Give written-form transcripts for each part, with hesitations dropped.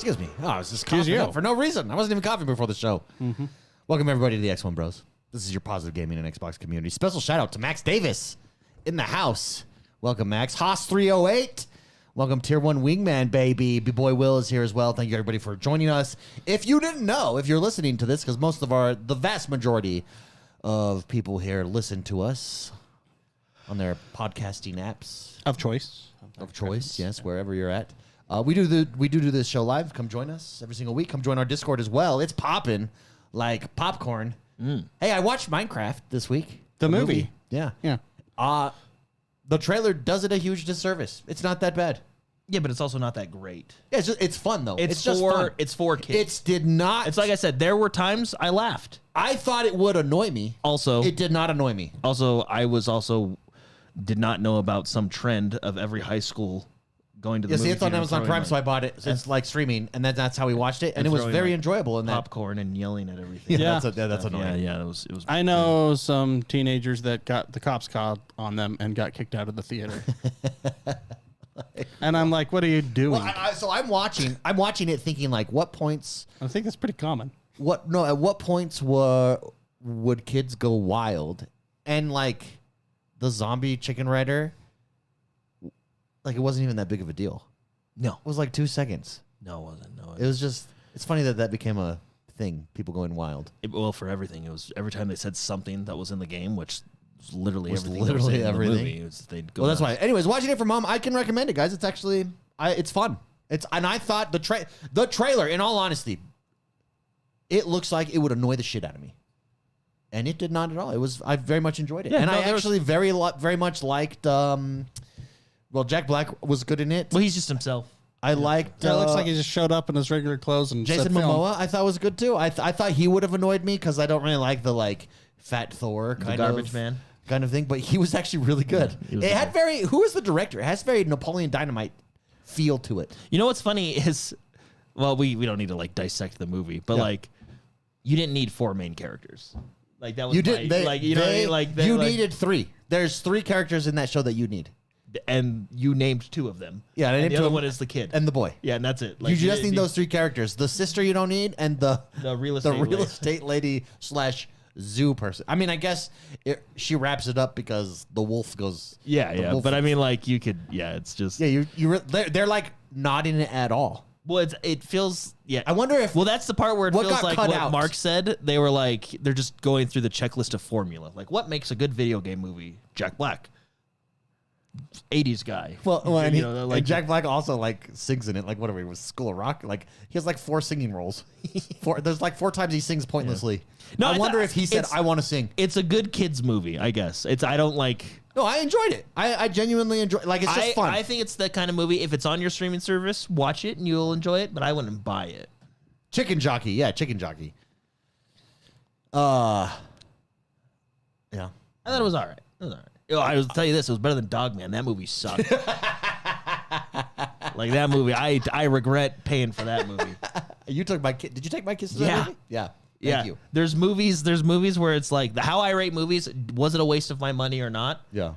Excuse me. Oh, I was just coughing up for no reason. I wasn't even coughing before the show. Mm-hmm. Welcome, everybody, to the XoneBros. This is your positive gaming and Xbox community. Special shout out to Max Davis in the house. Welcome, Max. Haas308. Welcome, Tier 1 Wingman, baby. B-Boy Will is here as well. Thank you, everybody, for joining us. If you didn't know, if you're listening to this, because the vast majority of people here listen to us on their podcasting apps. Of choice. Of choice, yes, wherever you're at. We do this show live. Come join us every single week. Come join our Discord as well. It's popping like popcorn. Hey, I watched Minecraft this week. The movie. Yeah. Yeah. The trailer does it a huge disservice. It's not that bad. Yeah, but it's also not that great. Yeah, it's fun though. It's just for fun. It's for kids. It's like I said. There were times I laughed. I thought it would annoy me. Also, it did not annoy me. Also, I did not know about some trend of every high school going to the movie. See, it's on Amazon Prime, so I bought it. It's like streaming, and that's how we watched it, and it was very enjoyable. And popcorn and yelling at everything. Yeah, that's annoying. Yeah, it was. I know some teenagers that got the cops called on them and got kicked out of the theater. And I'm like, what are you doing? Well, so I'm watching it, thinking like, what points? I think that's pretty common. At what points would kids go wild? And like the zombie chicken rider. Like, it wasn't even that big of a deal. No. It was like 2 seconds. No, it wasn't. No, It was just, it's funny that became a thing, people going wild. Well, for everything. It was every time they said something that was in the game, which was literally everything. They'd go that's why. Anyways, watching it from home, I can recommend it, guys. It's actually, it's fun. And I thought the trailer, in all honesty, it looks like it would annoy the shit out of me. And it did not at all. I very much enjoyed it. Yeah, and I actually very much liked, well, Jack Black was good in it. Well, he's just himself. I liked... it looks like he just showed up in his regular clothes and Jason Momoa, I thought was good too. I thought he would have annoyed me because I don't really like the fat Thor kind of... garbage man. Kind of thing, but he was actually really good. Yeah, who was the director? It has very Napoleon Dynamite feel to it. You know what's funny is... Well, we don't need to dissect the movie, but you didn't need 4 main characters. Like that was... You did. You needed 3. There's 3 characters in that show that you need. And you named 2 of them. Yeah, and the other one is the kid and the boy. Yeah, and that's it. You just need those 3 characters. The sister you don't need, and the real estate lady / zoo person. I mean, I guess she wraps it up because the wolf goes. Yeah. But I mean, you could. Yeah, it's just. Yeah, they're not in it at all. Well, it feels. Yeah. I wonder if. Well, that's the part where it feels like what out? Mark said. They were they're just going through the checklist of formula. Like, what makes a good video game movie? Jack Black. 80s guy. Well, and Jack Black also sings in it. Whatever, it was School of Rock. He has 4 singing roles. There's 4 times he sings pointlessly. Yeah. No, I wonder if he said, "I want to sing." It's a good kids movie, I guess. I don't like. No, I enjoyed it. I genuinely enjoyed. It's just fun. I think it's the kind of movie. If it's on your streaming service, watch it and you'll enjoy it. But I wouldn't buy it. Chicken Jockey, yeah, Chicken Jockey. Yeah. I thought it was all right. I will tell you this: it was better than Dogman. That movie sucked. That movie, I regret paying for that movie. You took my kid. Did you take my kids to that movie? Yeah. Thank you. There's movies where it's how I rate movies. Was it a waste of my money or not? Yeah.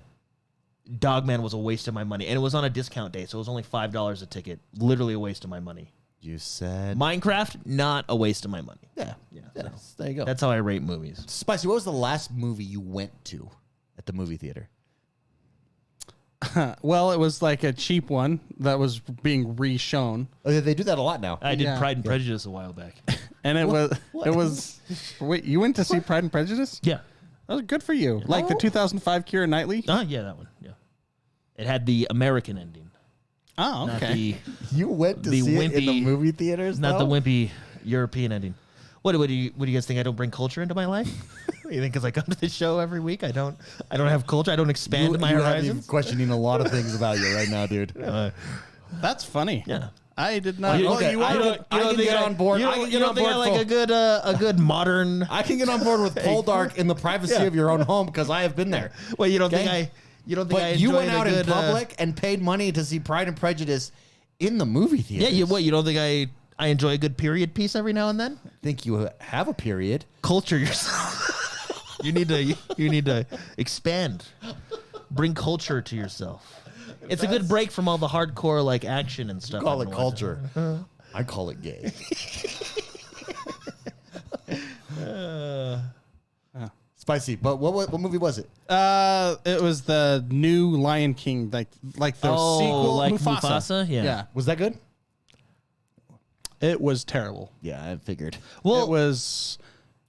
Dogman was a waste of my money, and it was on a discount day, so it was only $5 a ticket. Literally a waste of my money. You said Minecraft, not a waste of my money. Yeah. There you go. That's how I rate movies. Spicy. What was the last movie you went to at the movie theater? Well, it was a cheap one that was being re-shown. Oh, yeah, they do that a lot now. I did Pride and Prejudice a while back. And it was wait, you went to see Pride and Prejudice? Yeah. That was good for you. The 2005 Keira Knightley? Yeah, that one. Yeah. It had the American ending. Oh, okay. You went to see it in the movie theaters? Not the wimpy European ending. What do you guys think? I don't bring culture into my life? You think because I come to this show every week, I don't have culture? I don't expand my horizons? I'm questioning a lot of things about you right now, dude. That's funny. Yeah. I did not. You can get on board. You don't think I like a good modern? I can get on board with Poldark in the privacy of your own home because I have been there. Well, you don't think I went out in public and paid money to see Pride and Prejudice in the movie theater. Yeah. You don't think I enjoy a good period piece every now and then? I think you have a period. Culture yourself. You need to expand. Bring culture to yourself. It's a good break from all the hardcore action and stuff. Call it culture. I call it gay. Spicy. But what movie was it? It was the new Lion King, like the sequel, like Mufasa. Yeah. Was that good? It was terrible. Yeah, I figured. Well, it was.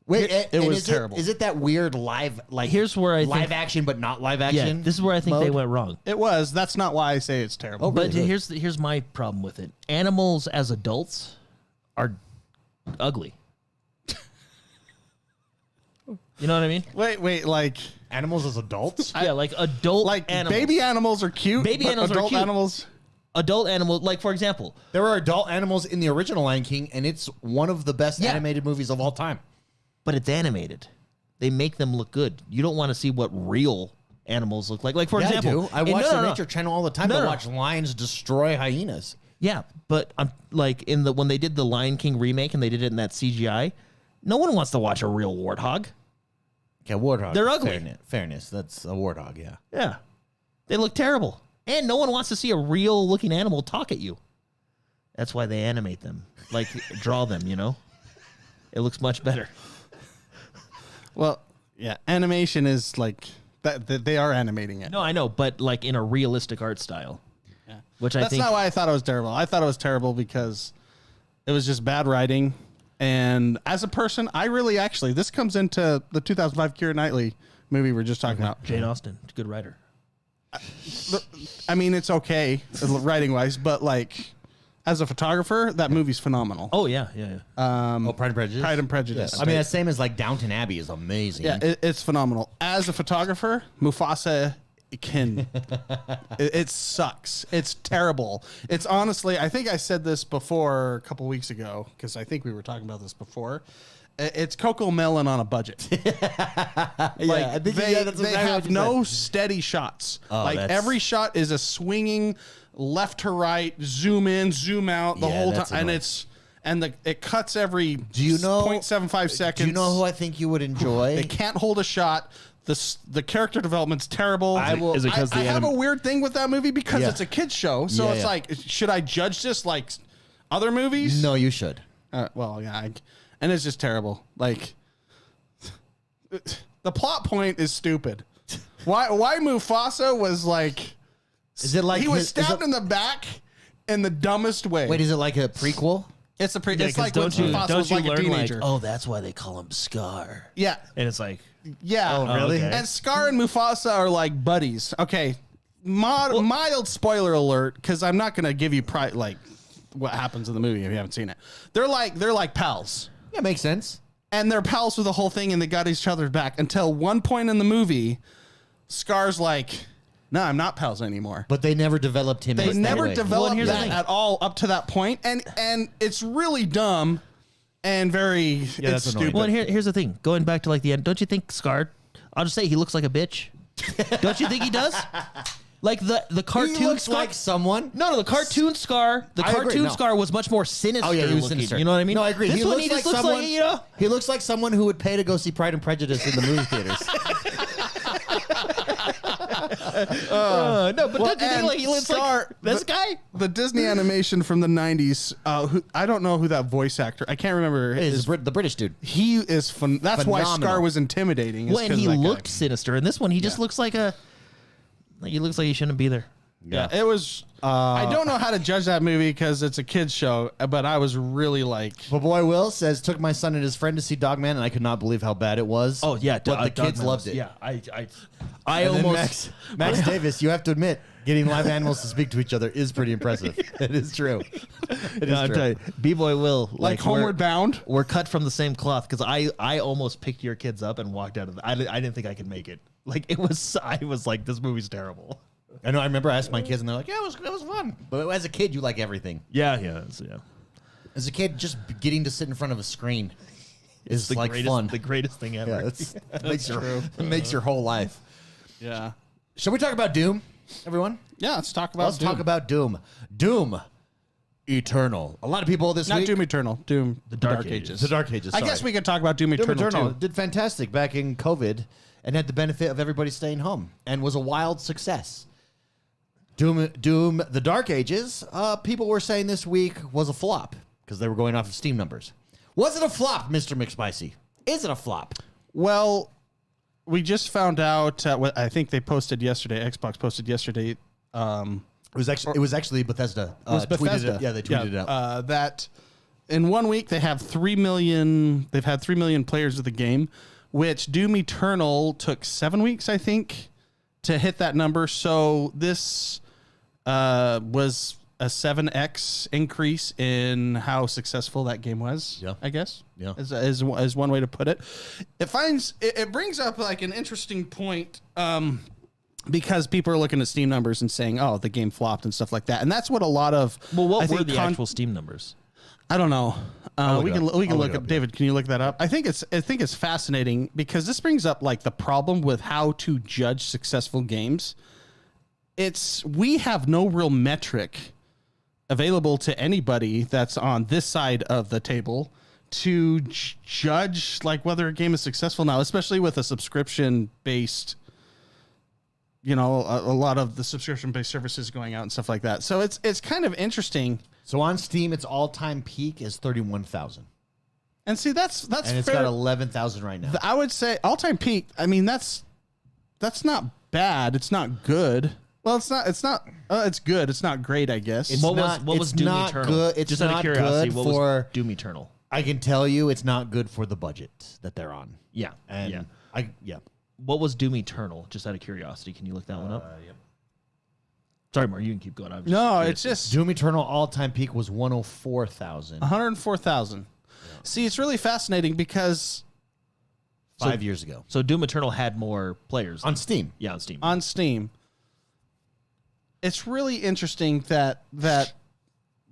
Wait, it was terrible. Is it that weird live, like Here's where I live think, action but not live yeah, action? this is where I think they went wrong. It was. That's not why I say it's terrible. Oh, really? But here's my problem with it. Animals as adults are ugly. You know what I mean? Wait, like Animals as adults? Yeah, like adult animals. baby animals are cute. Baby but animals are adult cute. animals. Adult animals, like for example, There are adult animals in the original Lion King, and it's one of the best animated movies of all time. but it's animated. They make them look good. You don't want to see what real animals look like. Like for example, I watch the Nature Channel all the time to watch lions destroy hyenas. Yeah, but I'm like when they did the Lion King remake and they did it in that CGI, no one wants to watch a real warthog. Okay, warthog. They're ugly. Fairness. That's a warthog, yeah. Yeah. They look terrible. And no one wants to see a real looking animal talk at you. That's why they animate them. Like draw them, you know? It looks much better. Well, yeah, animation is like that. They are animating it. No, I know, but like in a realistic art style. Yeah. Which That's I think not why I thought it was terrible. I thought it was terrible because it was just bad writing. And as a person, I really actually, this comes into the 2005 Keira Knightley movie we are just talking about. Jane Austen, good writer. I mean, it's okay writing wise, but like as a photographer, that movie's phenomenal. Oh yeah. Pride and Prejudice? Pride and Prejudice. I mean, that's same as like Downton Abbey is amazing. Yeah, it's phenomenal. As a photographer, Mufasa it sucks. It's terrible. It's honestly, I think I said this before a couple weeks ago because I think we were talking about this before. It's Coco Melon on a budget. I think they that's exactly have what you no said. steady shots. Oh, like that's- every shot is a swinging left to right, zoom in, zoom out the Yeah, whole time, that's and annoying. it cuts every Do you know 0.75 seconds. Do you know who I think you would enjoy? They can't hold a shot. The character development's terrible. Is it 'cause I the have a weird thing with that movie because Yeah. it's a kid's show. So Yeah, it's yeah. like, should I judge this like other movies? No, you should. Well, yeah. And it's just terrible. Like, the plot point is stupid. Why Mufasa was like... Is it like he was is stabbed it- in the back in the dumbest way. Wait, is it like a prequel? It's a Yeah, it's like 'cause when Mufasa was like a teenager. oh, that's why they call him Scar. Yeah. And it's like, Yeah. Oh, really? okay. And Scar and Mufasa are like buddies. Okay. Mild spoiler alert, because I'm not going to give you like what happens in the movie if you haven't seen it. They're like pals. Yeah, makes sense. And they're pals with the whole thing and they got each other's back until one point in the movie, Scar's like, no, I'm not pals anymore. But they never developed him. They as that never way. developed here's the that thing. at all up to that point. And it's really dumb and very that's it's annoying. stupid. well, and here's the thing. Going back to like the end, don't you think Scar? I'll just say he looks like a bitch. Don't you think he does? Like the cartoon He looks Scar. like someone. No, the cartoon Scar. The I agree, cartoon no. Scar was much more sinister. Oh yeah, he was looking, sinister. You know what I mean? No, I agree. This He one, looks he like just looks someone. like, you know. He looks like someone who would pay to go see Pride and Prejudice in the movie theaters. No, but don't you think and like he looks Scar- like this guy? The Disney animation from the 90s, I don't know who that voice actor, I can't remember. Is the British dude? He is fun. That's why Phenomenal. Scar was intimidating. is When 'cause he of that guy. looked sinister, in this one he just looks like he looks like he shouldn't be there. Yeah, it was. I don't know how to judge that movie because it's a kids show, but I was really like, But boy Will says took my son and his friend to see Dogman, and I could not believe how bad it was. Oh yeah, but the kids loved it. Yeah, I And then almost Max Davis. You have to admit, getting live animals to speak to each other is pretty impressive. It is true. It is I'll true. tell you, B-Boy Will like Homeward Bound. We're cut from the same cloth because I almost picked your kids up and walked out of. I didn't think I could make it. Like it was. I was like, this movie's terrible. I know. I remember I asked my kids, and they're like, "Yeah, it was fun." But as a kid, you like everything. Yeah. As a kid, just getting to sit in front of a screen is like greatest, fun. The greatest thing ever. Yeah, it makes your whole life. Yeah, Shall we talk about Doom, everyone? yeah. Let's talk about. Let's talk about Doom. Doom Eternal. A lot of people this not week. Doom Eternal. Doom the Dark Dark Ages. Ages. The Dark Ages. I guess we could talk about Doom Doom Eternal, Eternal too. did fantastic back in COVID and had the benefit of everybody staying home and was a wild success. Doom, The Dark Ages, people were saying this week was a flop. because they were going off of Steam numbers. Was it a flop, Mr. McSpicy? Is it a flop? Well, we just found out. I think they posted yesterday. Xbox posted yesterday. It was actually Bethesda. It was Bethesda. Tweeted it. Yeah, they tweeted it out. That in 1 week they have 3 million. They've had 3 million players of the game, which Doom Eternal took 7 weeks, I think, to hit that number. So this was a 7x increase in how successful that game was. Yeah. I guess. Yeah. As one way to put it. It brings up like an interesting point. Because people are looking at Steam numbers and saying, "Oh, the game flopped" and stuff like that, and that's what a lot of. Well, what were the actual Steam numbers? I don't know. We can look up, up. David, can you look that up? I think it's fascinating because this brings up like the problem with how to judge successful games. We have no real metric available to anybody that's on this side of the table to judge like whether a game is successful now, especially with a subscription based. A lot of the subscription-based services going out and stuff like that. So it's kind of interesting. So on Steam, its all-time peak is 31,000. And see, that's and it's got 11,000 right now. I would say all-time peak. I mean, that's not bad. It's not good. Well, it's not. It's good. It's not great, I guess. What was Doom Eternal? Good. It's just not out of curiosity. good What for was Doom Eternal? I can tell you, it's not good for the budget that they're on. Yeah, And yeah. What was Doom Eternal? Just out of curiosity, can you look that one up? Yep. Sorry, Mark, you can keep going. It's just Doom Eternal all-time peak was 104,000 104,000. See, it's really fascinating because 5 years ago So Doom Eternal had more players on Steam. Yeah, on Steam. on Steam, it's really interesting that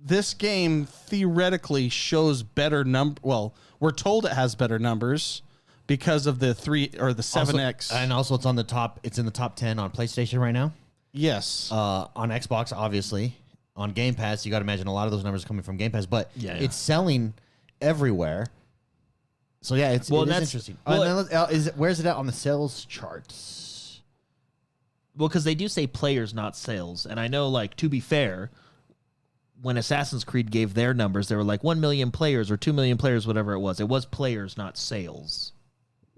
this game theoretically shows better number. Well, we're told it has better numbers. Because of the 3 or the 7x. And also it's on the top. It's in the top 10 on PlayStation right now. Yes. On Xbox, obviously. On Game Pass, you got to imagine a lot of those numbers are coming from Game Pass. But it's selling everywhere. So yeah, it's interesting. Where's it at on the sales charts? Well, because they do say players, not sales. And I know, like, to be fair, when Assassin's Creed gave their numbers, they were like 1 million players or 2 million players, whatever it was. It was players, not sales.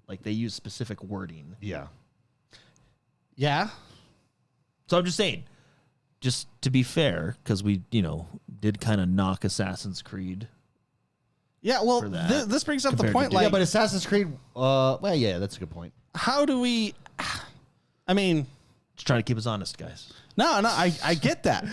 Like, they use specific wording. Yeah. Yeah. So I'm just saying, just to be fair, because we, did kind of knock Assassin's Creed. Yeah, well, for that, this brings up the compared point, to like... Yeah, but Assassin's Creed, that's a good point. How do we... I mean... Just trying to keep us honest, guys. No, I get that.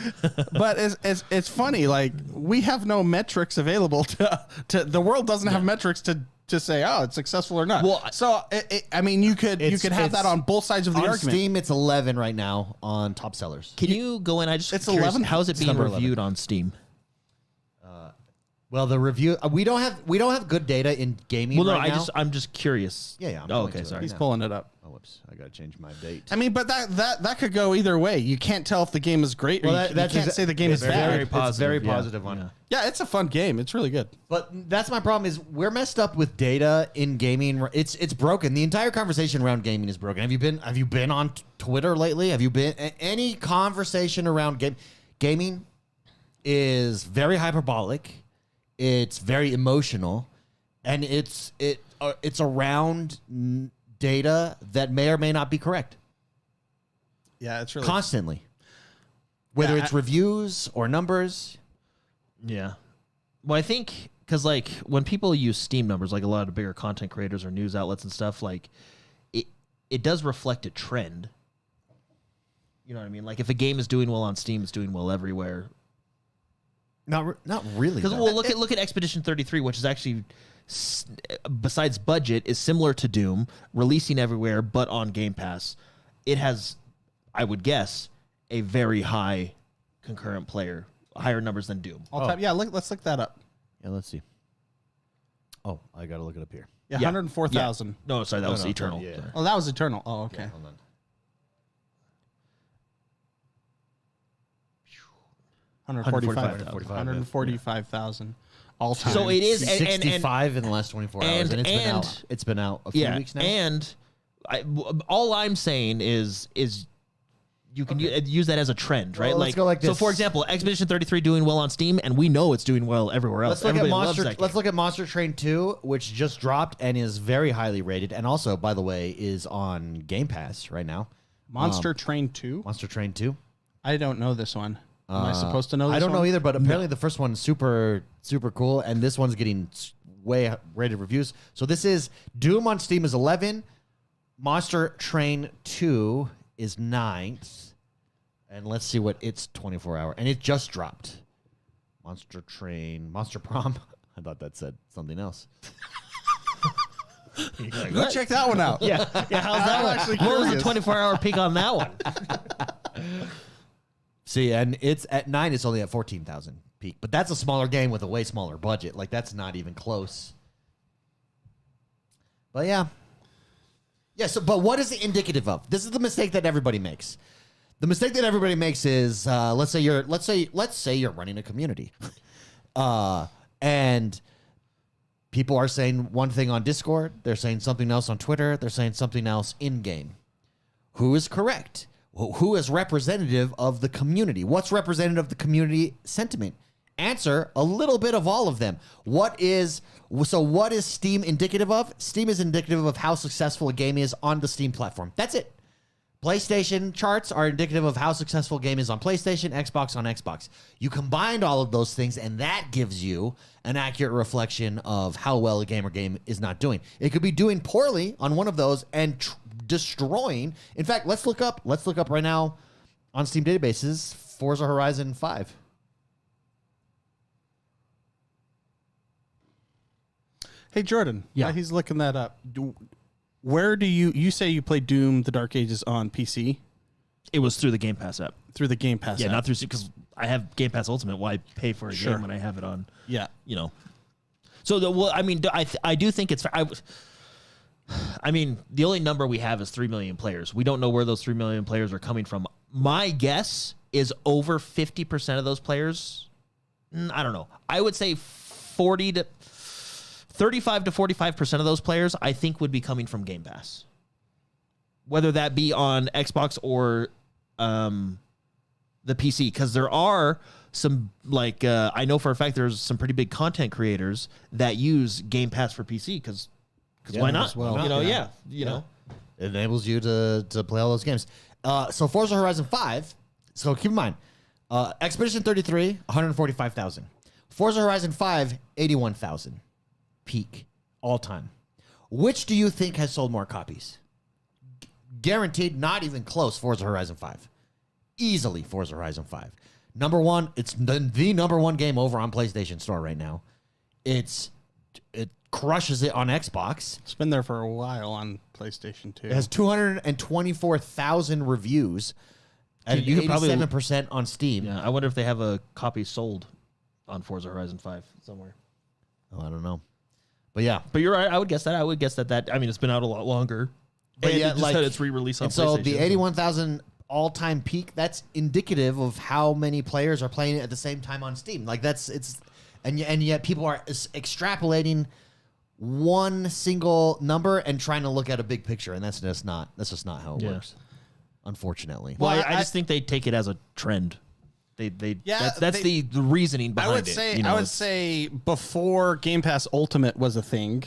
But it's funny, like, we have no metrics available to the world doesn't have metrics to say, oh, it's successful or not. Well, so you could have that on both sides of the argument. On Steam, it's 11 right now on top sellers. Can you go in? It's curious, 11. How's it being number reviewed 11. on Steam? Well, the review we don't have good data in gaming. Well, no, right now. I'm just curious. Yeah. I'm Oh, going okay, to sorry. He's pulling it up. Oh, whoops! I gotta change my date. I mean, but that could go either way. You can't tell if the game is great, or you can't say the game is bad. Very positive. It's very positive one. Yeah. Yeah, it's a fun game. It's really good. But that's my problem is we're messed up with data in gaming. It's broken. The entire conversation around gaming is broken. Have you been on Twitter lately? Have you been any conversation around gaming is very hyperbolic. It's very emotional, and it's around data that may or may not be correct. Yeah, it's really Constantly. Whether it's reviews or numbers. Yeah. Well, I think because like when people use Steam numbers, like a lot of the bigger content creators or news outlets and stuff, like it does reflect a trend. You know what I mean? Like if a game is doing well on Steam, it's doing well everywhere. Not really. Because look at Expedition 33, which is actually besides budget is similar to Doom, releasing everywhere but on Game Pass. It has, I would guess, a very high concurrent player, higher numbers than Doom. all time. Yeah, let's look that up. Yeah, let's see. Oh, I gotta look it up here. Yeah, Yeah. 104,000. No, sorry, that was no, Eternal. yeah. Sorry. Oh, that was Eternal. Oh, okay. Yeah, hold on. 145,000 all time. So it is, 65 in the last 24 hours, and it's been out a few weeks now. And all I'm saying is you can use that as a trend, right? Well, let's go like So, this. for example, Expedition 33 doing well on Steam, and we know it's doing well everywhere else. Let's look at Everybody loves Monster. that game. Let's look at Monster Train 2, which just dropped and is very highly rated, and also, by the way, is on Game Pass right now. Monster Train 2? Monster Train 2. I don't know this one. Am I supposed to know this I don't one? know either, but apparently the first one's super cool, and this one's getting way rated reviews. So this is Doom on Steam is 11, Monster Train 2 is 9th, and let's see what its 24-hour, and it just dropped. Monster Prom. I thought that said something else. Go check that one out. Yeah, how's that one? actually What was the curious. 24-hour peak on that one? See, and it's at 9, it's only at 14,000 peak, but that's a smaller game with a way smaller budget. Like, that's not even close. But yeah. Yeah, so, but what is it indicative of? This is the mistake that everybody makes. The mistake that everybody makes is, let's say you're running a community, and people are saying one thing on Discord, they're saying something else on Twitter, they're saying something else in game. Who is correct? Who is representative of the community? What's representative of the community sentiment? Answer: a little bit of all of them. What is Steam indicative of? Steam is indicative of how successful a game is on the Steam platform. That's it. PlayStation charts are indicative of how successful a game is on PlayStation, Xbox on Xbox. You combined all of those things, and that gives you an accurate reflection of how well a game or game is not doing. It could be doing poorly on one of those and destroying. In fact, let's look up right now on Steam databases Forza Horizon 5. Hey, Jordan. Yeah. He's looking that up. Where do you say you played Doom: The Dark Ages on PC? It was through the Game Pass app. Through the Game Pass Yeah, app. not through, because I have Game Pass Ultimate. Why pay for a game when I have it on? Yeah. You know. So I do think it's. I mean, the only number we have is 3 million players. We don't know where those 3 million players are coming from. My guess is over 50% of those players. I don't know. I would say 35 to 45% of those players, I think, would be coming from Game Pass. Whether that be on Xbox or the PC, because there are some, like, I know for a fact there's some pretty big content creators that use Game Pass for PC, because why not? as well. You know, Yeah. you know. It enables you to play all those games. So Forza Horizon 5, so keep in mind, Expedition 33, 145,000. Forza Horizon 5, 81,000. Peak, all time. Which do you think has sold more copies? Guaranteed, not even close, Forza Horizon 5. Easily Forza Horizon 5. Number one, it's the number one game over on PlayStation Store right now. It crushes it on Xbox. It's been there for a while on PlayStation 2. It has 224,000 reviews and You could probably- 87% on Steam. Yeah, I wonder if they have a copy sold on Forza Horizon 5 somewhere. Oh, I don't know. But yeah. But you're right. I would guess that. I mean, it's been out a lot longer. But And yeah, it just like- had its re-release on And so PlayStation. the 81,000 all-time peak, that's indicative of how many players are playing it at the same time on Steam. Like and yet people are extrapolating one single number and trying to look at a big picture, and that's just not how it works. Unfortunately. Well, Well, I just think they take it as a trend. Yeah, that's the reasoning behind I would it. say you know, I would say before Game Pass Ultimate was a thing,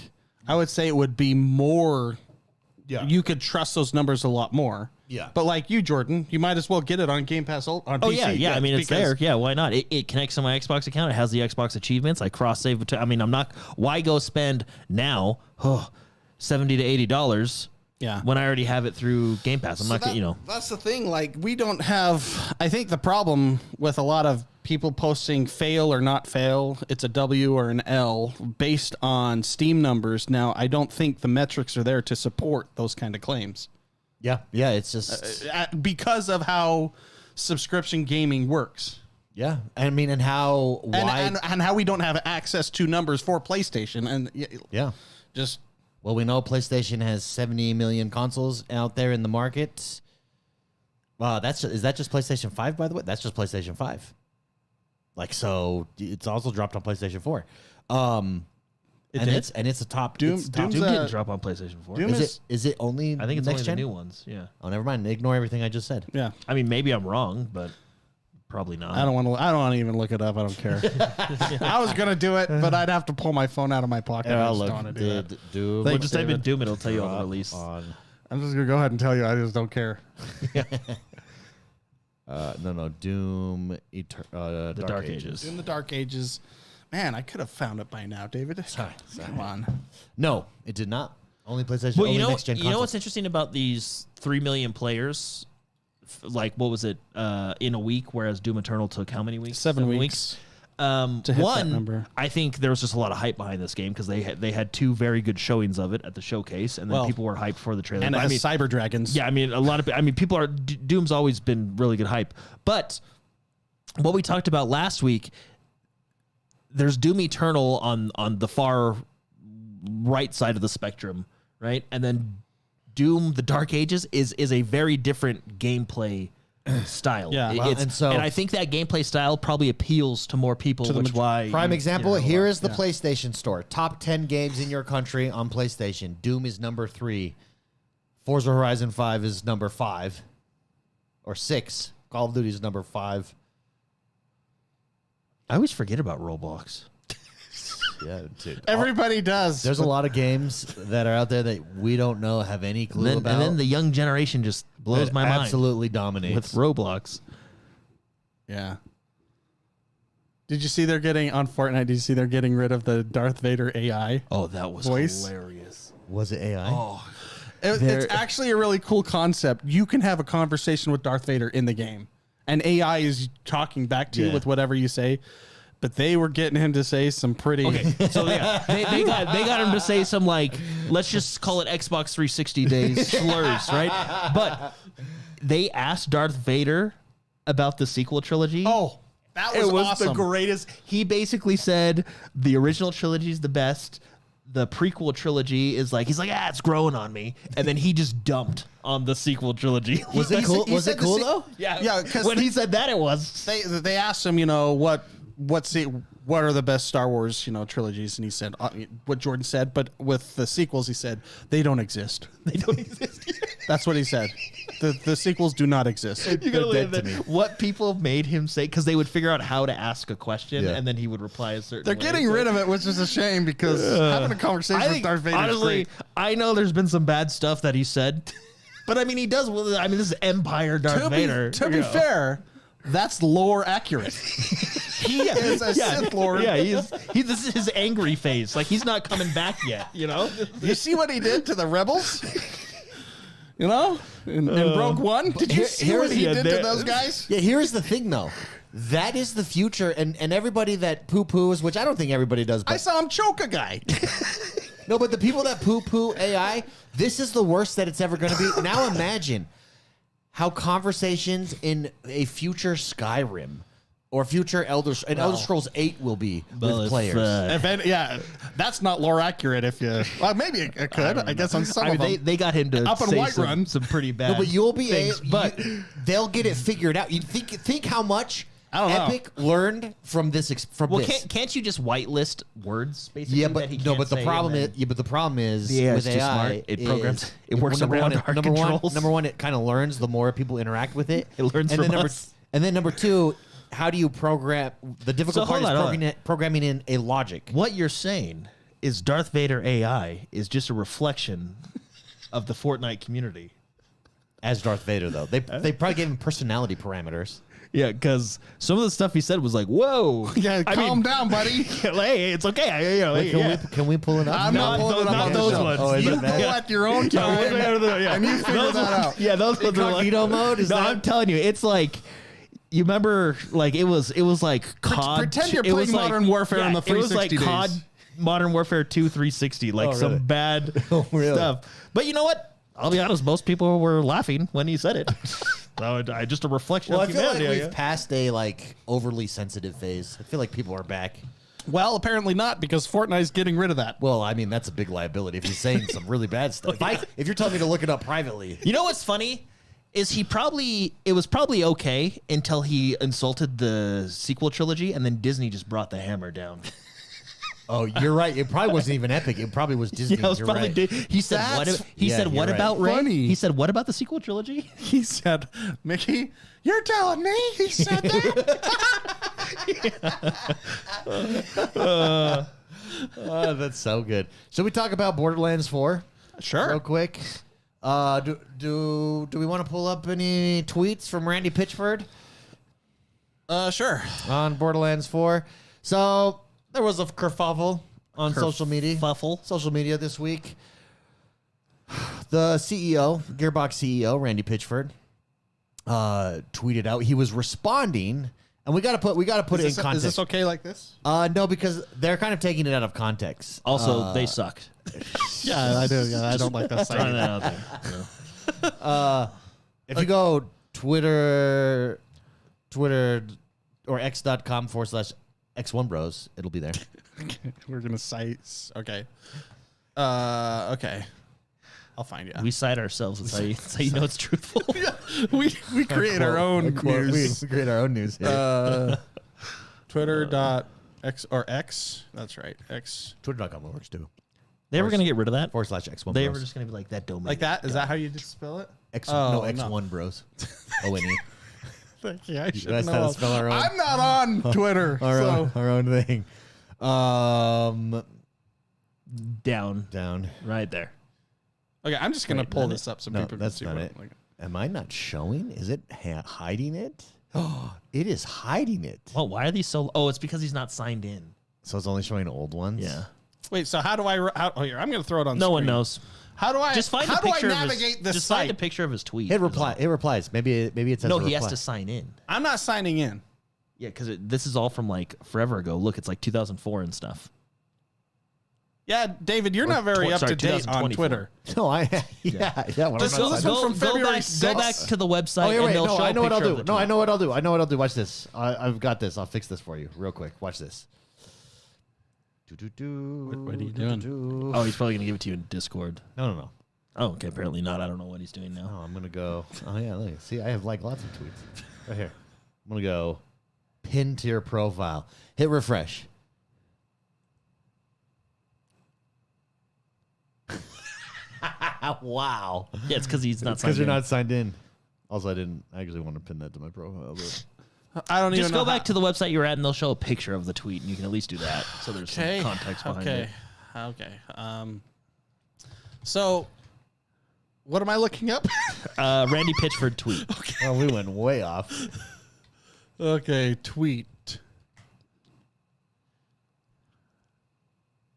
I would say it would be more. Yeah. You could trust those numbers a lot more. Yeah. But like you, Jordan, you might as well get it on Game Pass on Oh PC. yeah. I mean, it's there. because- Yeah, why not? It connects to my Xbox account. It has the Xbox achievements. I cross save. I mean, I'm not. Why go spend now $70 to $80? Yeah. When I already have it through Game Pass, I'm not gonna. You know. That's the thing. Like, we don't have. I think the problem with a lot of people posting fail or not fail, it's a W or an L based on Steam numbers. Now, I don't think the metrics are there to support those kind of claims. Yeah. It's just Because of how subscription gaming works. yeah. I mean, and how wide. And how we don't have access to numbers for PlayStation. And Yeah. just. Well, we know PlayStation has 70 million consoles out there in the market. Is that just PlayStation 5, by the way? That's just PlayStation 5. Like, so it's also dropped on PlayStation 4. It's a top. Doom- it's a top Doom's Doom a- didn't drop on PlayStation 4. Doom is it only? I think it's next only gen? the new ones. Yeah. Oh, never mind. Ignore everything I just said. Yeah. I mean, maybe I'm wrong, but probably not. I don't want to even look it up. I don't care. I was gonna do it, but I'd have to pull my phone out of my pocket. I just don't want to do that. Doom. Well, just type in Doom, it'll tell you all the release. I'm just gonna go ahead and tell you. I just don't care. No. Doom. The Dark Ages. In the Dark Ages, man, I could have found it by now, David. Sorry. Come on. No, it did not. Only PlayStation. Well, only you know, next gen you know what's interesting about these 3 million players? Like, what was it in a week? Whereas Doom Eternal took how many weeks? 7 weeks. To hit that number. I think there was just a lot of hype behind this game because they had 2 very good showings of it at the showcase, and then people were hyped for the trailer. And it But has cyber dragons. yeah, I mean, a lot of people are Doom's always been really good hype, but what we talked about last week, there's Doom Eternal on the far right side of the spectrum, right, and then Doom: The Dark Ages is a very different gameplay style. Yeah. Well, and I think that gameplay style probably appeals to more people, which why Prime example, you know, here is the PlayStation Store. Top 10 games in your country on PlayStation. Doom is number 3. Forza Horizon 5 is number 5. Or 6. Call of Duty is number 5. I always forget about Roblox. Yeah, dude. Everybody does. There's a lot of games that are out there that we don't know, have any clue about. And then the young generation just blows that my mind absolutely dominates. with Roblox. Yeah. Did you see they're getting on Fortnite? Did you see they're getting rid of the Darth Vader AI? Oh, that was Voice? hilarious. Was it AI? Oh, It's actually a really cool concept. You can have a conversation with Darth Vader in the game, and AI is talking back to you with whatever you say. But they were getting him to say some pretty. Okay, so yeah, they got him to say some, like, let's just call it Xbox 360 days slurs, right? But they asked Darth Vader about the sequel trilogy. Oh, that was, it was awesome. the greatest. He basically said the original trilogy is the best. The prequel trilogy is like, he's like, it's growing on me, and then he just dumped on the sequel trilogy. Was it cool? Was it cool though? Yeah, because when he said that, it was. they asked him, what are the best Star Wars, trilogies, and he said what Jordan said, but with the sequels, he said they don't exist. They don't exist. That's what he said. The sequels do not exist. You gotta They're look dead at to me. what people made him say, because they would figure out how to ask a question, Yeah. and then he would reply a certain They're way. getting rid of it, which is a shame because having a conversation I with think, Darth Vader is honestly, great. I know there's been some bad stuff that he said, but I mean, he does. I mean, this is Empire Darth Vader. To be fair, that's lore accurate. He is a Sith Lord. Yeah, this is his angry face. Like, he's not coming back yet, You see what he did to the rebels? In Rogue One? Did you see what he did to those guys? Yeah, here's the thing though. That is the future, and everybody that poo-poos, which I don't think everybody does, but I saw him choke a guy. no, but the people that poo-poo AI, this is the worst that it's ever going to be. Now imagine how conversations in a future Skyrim or future Elder Scrolls 8 will be with players. That's not lore accurate. Maybe it could. I guess on some of them. They got him to Up in say Whiterun. some pretty bad. No, but you'll be things, but they'll get it figured out. You think how much I don't know. Epic learned from this this. Can't you just whitelist words basically? Yeah, that he but can't the say, problem and is then- the problem is Yeah, with it's too AI, smart. It programs- it works number around one, our number controls. One, it kind of learns the more people interact with it. It learns and from then us. And then number two, how do you program? The difficult So part hold is on. programming in a logic. What you're saying is Darth Vader AI is just a reflection of the Fortnite community. As Darth Vader, though, they probably gave him personality parameters. Yeah, because some of the stuff he said was like, "Whoa, Yeah, calm down, buddy. hey, it's okay." Wait, can we pull it up? I'm not pulling it up not on those the show. ones. Oh, is You it go bad? at your own time, and you figure that out. Yeah, those ones are like, Incognito mode? Is no, that- I'm telling you, it's like. You remember, like, it was like COD. Pretend you're it was playing Modern Warfare in the It was like 360 COD days. Modern Warfare 2 360, like Oh, some really? bad really? stuff. But you know what? I'll be honest, most people were laughing when he said it. So just a reflection Well, I of feel like humanity. we've passed a overly sensitive phase. I feel like people are back. Well, apparently not, because Fortnite's getting rid of that. Well, I mean, that's a big liability if he's saying some really bad stuff. If you're telling me to look it up privately. You know what's funny? Is it was probably okay until he insulted the sequel trilogy, and then Disney just brought the hammer down. Oh, you're right. It probably wasn't even Epic. It probably was Disney. Yeah, it was You're probably right. He said, Yeah, said, what you're about right. Ray? Funny. He said, what about the sequel trilogy? He said, Mickey, you're telling me he said that? Oh, that's so good. Should we talk about Borderlands 4 Sure. real quick? Do we want to pull up any tweets from Randy Pitchford Sure. on Borderlands 4? So there was a kerfuffle on social media this week. The CEO, Gearbox CEO, Randy Pitchford, tweeted out he was responding, and we got to put it in context. Is this okay like this? No, because they're kind of taking it out of context. Also, they sucked. Yeah, I do. Yeah, I don't like that Throwing saying. that out there. If you go Twitter or x.com/XoneBros, it'll be there. We're gonna cite. Okay. Okay. I'll find you. We cite ourselves. That's how you know it's truthful. we create our own news. We create our own news here. Twitter.x or X. That's right. X. Twitter.com works too. They were going to get rid of that. /X1 They Bros. were just going to be like that domain. Like that? Is that how you just spell it? X1 Bros. O-N-E. Thank you. I should I know. spell our own? I'm not on Twitter. Our own thing. down right there. Okay, I'm just gonna Wait, pull not this up so No, people can that's see not what it. I'm looking Am I not showing? Is it hiding it? Oh, it is hiding it. Well, why are these so? Oh, it's because he's not signed in. So it's only showing old ones? Yeah. Wait, so how do I? Here, I'm gonna throw it on. No one screen. knows. How do I? Just find how a picture do I of navigate his. this Just site? find a picture of his tweet. It replies. Maybe it says No, a he has reply. to sign in. I'm not signing in. Yeah, because this is all from like forever ago. Look, it's like 2004 and stuff. Yeah, David, you're not very up to date on 2024. Twitter. No, yeah. When Just I'm go- not this signing- one's from February Go back 6th. to the website Oh, yeah, and wait, they'll no, show I know a what I'll picture do. of the No, I tweet. know what I'll do. I know what I'll do. Watch this. I've got this. I'll fix this for you real quick. Watch this. What are you doing? Oh, he's probably gonna give it to you in Discord. No. Oh, okay. Apparently not. I don't know what he's doing now. Oh, I'm gonna go. Oh yeah, look. See, I have like lots of tweets right here. I'm gonna go pin to your profile. Hit refresh. Wow. Yeah, it's because he's not signed Because you're in. not signed in. Also, I actually want to pin that to my profile. But I don't Just even know. go back to the website you're at and they'll show a picture of the tweet and you can at least do that. So there's some context behind it. Okay. So, what am I looking up? Randy Pitchford tweet. oh, we went way off. Okay, tweet.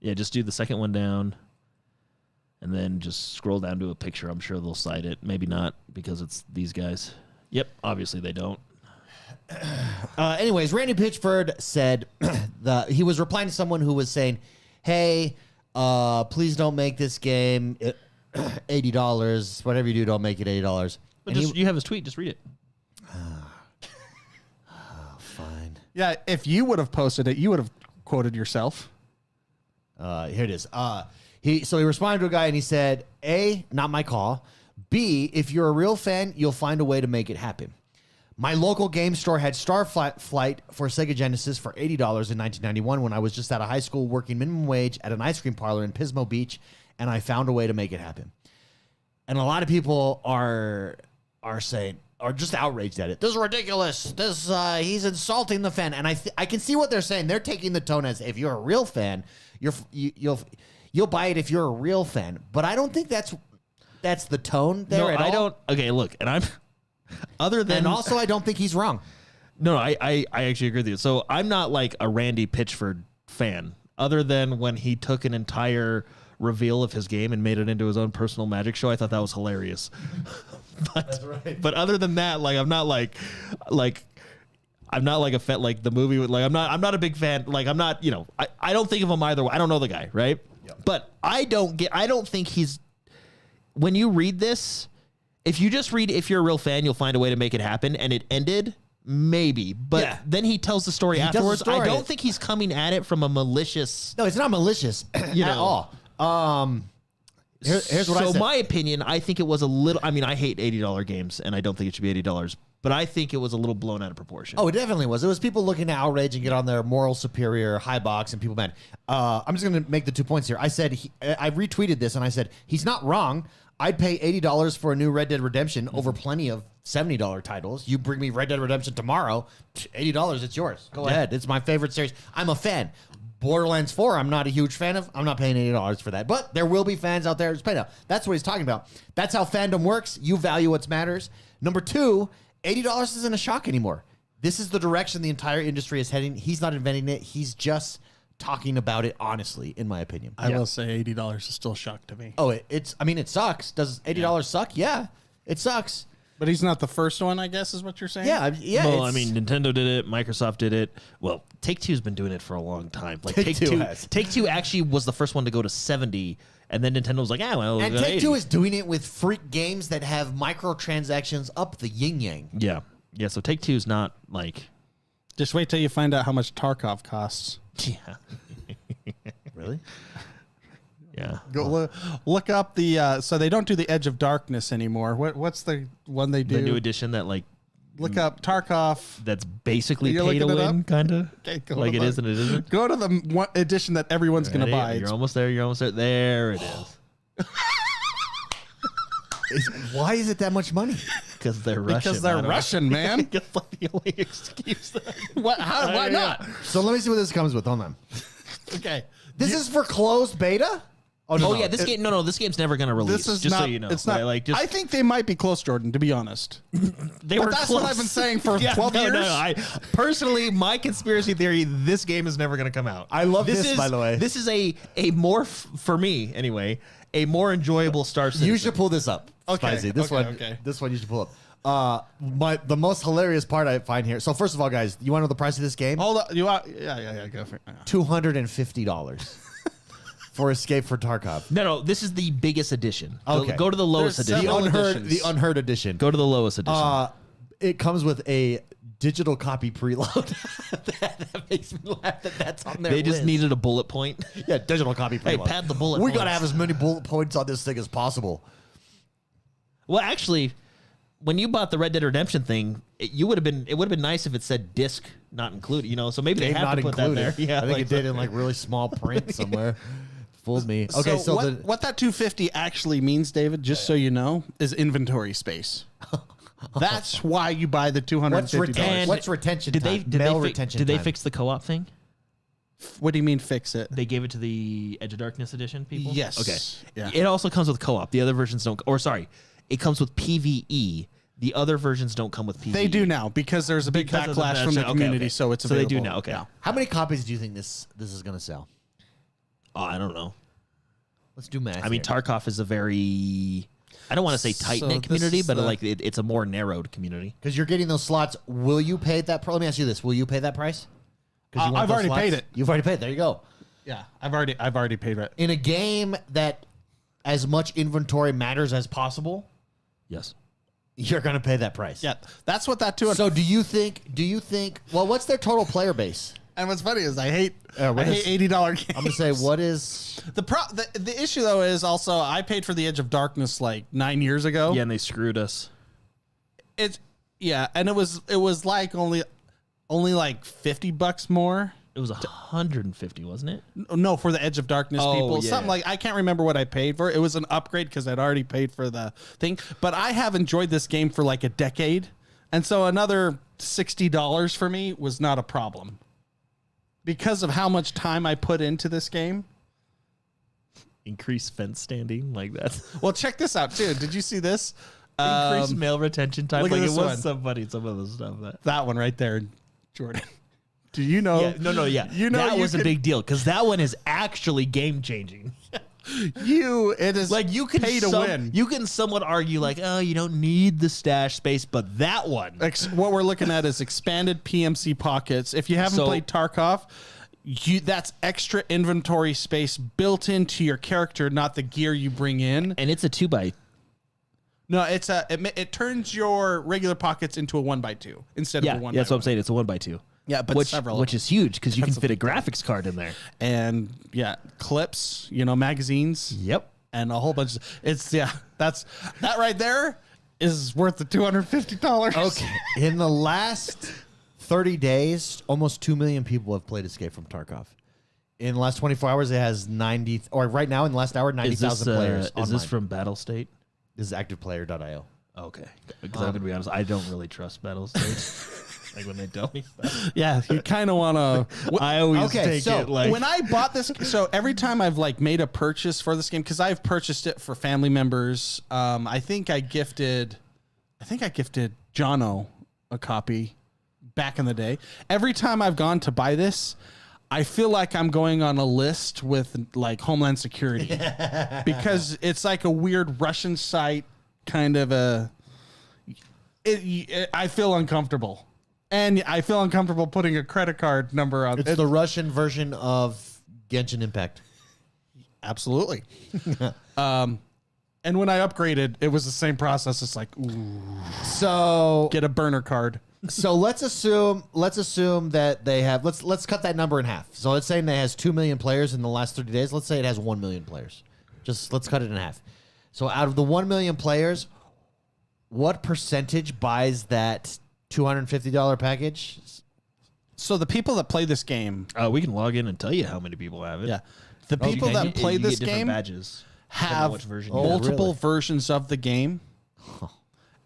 Yeah, just do the second one down. And then just scroll down to a picture. I'm sure they'll cite it. Maybe not because it's these guys. Yep, obviously they don't. Anyways, Randy Pitchford said he was replying to someone who was saying, "Hey, please don't make this game $80. Whatever you do, don't make it $80." But you have his tweet. Just read it. Fine. Yeah, if you would have posted it, you would have quoted yourself. Here it is. He responded to a guy and he said, A, not my call. B, if you're a real fan, you'll find a way to make it happen. My local game store had Starflight for Sega Genesis for $80 in 1991 when I was just out of high school working minimum wage at an ice cream parlor in Pismo Beach, and I found a way to make it happen. And a lot of people are just outraged at it. This is ridiculous. He's insulting the fan. And I can see what they're saying. They're taking the tone as if you're a real fan, you'll buy it if you're a real fan. But I don't think that's the tone there No, at all. I don't. Okay, look, and I'm other than And also, I don't think he's wrong. No, I actually agree with you. So I'm not like a Randy Pitchford fan, other than when he took an entire reveal of his game and made it into his own personal magic show. I thought that was hilarious. That's right. But other than that, like I'm not like a fan, like the movie. Like I'm not a big fan. Like I'm not, I don't think of him either way. I don't know the guy, right? Yep. But I don't think he's. When you read this, if you just read, if you're a real fan, you'll find a way to make it happen, and it ended. Maybe, but then he tells the story afterwards. I don't think he's coming at it from a malicious. No, it's not malicious at all. Here's what I So said. my opinion, I think it was a little. I mean, I hate $80 games, and I don't think it should be $80. But I think it was a little blown out of proportion. Oh, it definitely was. It was people looking to outrage and get on their moral superior high box, and people mad. I'm just going to make the 2 points here. I said I retweeted this, and I said he's not wrong. I'd pay $80 for a new Red Dead Redemption over plenty of $70 titles. You bring me Red Dead Redemption tomorrow, $80, it's yours. Go ahead. It's my favorite series. I'm a fan. Borderlands 4, I'm not a huge fan of. I'm not paying $80 for that. But there will be fans out there who's paying up. That's what he's talking about. That's how fandom works. You value what matters. Number two, $80 isn't a shock anymore. This is the direction the entire industry is heading. He's not inventing it. He's just talking about it honestly, in my opinion. I will say $80 is still a shock to me. Oh, it sucks. Does $80 suck? Yeah, it sucks. But he's not the first one, I guess, is what you're saying? Yeah. Well, I mean, Nintendo did it. Microsoft did it. Well, Take-Two's been doing it for a long time. Like Take-Two has. Take-Two actually was the first one to go to 70, and then Nintendo was like, well, and we'll go Take-Two 80. is doing it with freak games that have microtransactions up the yin-yang. Yeah, so Take-Two's not like... Just wait till you find out how much Tarkov costs. Yeah. Really? Yeah. Go look up the. So they don't do the Edge of Darkness anymore. What's the one they do? The new edition that, like... Look up Tarkov. That's basically You're pay to looking it win, up? kind of. Okay, go Like it look. is and it isn't. Go to the one edition that everyone's going to Ready? buy. You're almost there. You're almost there. There it is. Why is it that much money? Because they're Russian. Because they're Russian, man. It's like the only excuse. Why not? So let me see what this comes with. Hold on. Okay. This is for closed beta? Oh yeah, this game. No, this game's never gonna release. This is just not. so you know. It's not. Like, just, I think they might be close, Jordan. To be honest, they but were that's close. what I've been saying for 12 years. No, I personally, my conspiracy theory: this game is never gonna come out. I love this, by the way. This is a more for me anyway, a more enjoyable Star Citizen. You should pull this up. Okay, Spicy. This okay, one. okay. This one you should pull up. The most hilarious part I find here. So first of all, guys, you want to know the price of this game? Hold on. You are. Yeah. Go for it. $250 for Escape for Tarkov. No, this is the biggest edition. Okay. Go to the lowest There's edition. several The editions. unheard edition. Go to the lowest edition. It comes with a digital copy preload. that makes me laugh that that's on there. They just needed a bullet point. Yeah, digital copy preload. Hey, pad the bullet We points. gotta have as many bullet points on this thing as possible. Well, actually, when you bought the Red Dead Redemption thing, it would have been nice if it said disc not included. You know, so maybe they Game have not to put that included. there. Yeah, I think like it did in like really small print somewhere. Fooled me. Okay, so what that 250 actually means, David, just so you know, is inventory space. That's why you buy the $250. What's retention Did they time? did Mail they, retention did they time. fix the co-op thing? What do you mean fix it? They gave it to the Edge of Darkness edition people. Yes. Okay. Yeah. It also comes with co-op. The other versions don't. Or sorry, it comes with PVE. The other versions don't come with PVE. They do now because there's a big Because of the backlash from the okay, community, okay. so it's So they available. do now. Okay. Yeah. How many copies do you think this is gonna sell? Oh, I don't know. Let's do math. I mean, Tarkov is a very, I don't want to say tight knit this community, is but the- like it's a more narrowed community. because you're getting those slots. Will you pay that? Let me ask you this: will you pay that price? 'Cause you want I've those already slots? paid it. You've already paid. There you go. Yeah, I've already paid it. In a game that as much inventory matters as possible, Yes. you're gonna pay that price. Yeah, that's what that 200. So do you think? Well, what's their total player base? And what's funny is I hate what is- $80 games. I'm gonna say what is The issue though is also I paid for the Edge of Darkness like 9 years ago. Yeah, and they screwed us. And it was like only like $50 more. It was 150, wasn't it? No, for the Edge of Darkness Oh, people. yeah. Something like, I can't remember what I paid for. It was an upgrade because I'd already paid for the thing. But I have enjoyed this game for like a decade. And so another $60 for me was not a problem. Because of how much time I put into this game. Increased fence standing, like that. Well, check this out too. Did you see this? Increased mail retention time. look at Like it this was one. so funny. Some of the stuff that. That one right there, Jordan. Do you know? Yeah. You know that you was a could- big deal because that one is actually game changing. It is Like you can pay to win. You can somewhat argue like, oh, you don't need the stash space, but that one. What we're looking at is expanded PMC pockets. If you haven't So- played Tarkov, that's extra inventory space built into your character, not the gear you bring in. And it's a 2x. No, it turns your regular pockets into a 1x2 instead Yeah, of a 1x1. that's what I'm saying. It's a 1x2. Yeah, but which several of which them. is huge because you can fit a graphics card in there. And yeah, clips, magazines. Yep. and a whole bunch of that right there is worth the $250. Okay. In the last 30 days, almost 2 million people have played Escape from Tarkov. In the last 24 hours, it has 90, or right now in the last hour, 90,000 players. Is this from Battlestate? This is activeplayer.io. Okay. Because I'm going to be honest, I don't really trust Battlestate. Like when they tell me stuff. Yeah, you kind of want to. I always take it like. When I bought this, so every time I've like made a purchase for this game, because I've purchased it for family members. I think I gifted Jono a copy back in the day. Every time I've gone to buy this, I feel like I'm going on a list with like Homeland Security because it's like a weird Russian site kind of a. I feel uncomfortable. And I feel uncomfortable putting a credit card number on it. It's the Russian version of Genshin Impact. Absolutely. And when I upgraded, it was the same process. It's like, ooh, so get a burner card. So let's assume that they have let's cut that number in half. So let's say it has 2 million players in the last 30 days. Let's say it has 1 million players. Just let's cut it in half. So out of the 1 million players, what percentage buys that $250 package? So the people that play this game, we can log in and tell you how many people have it. yeah, the people that play this game badges have multiple versions of the game,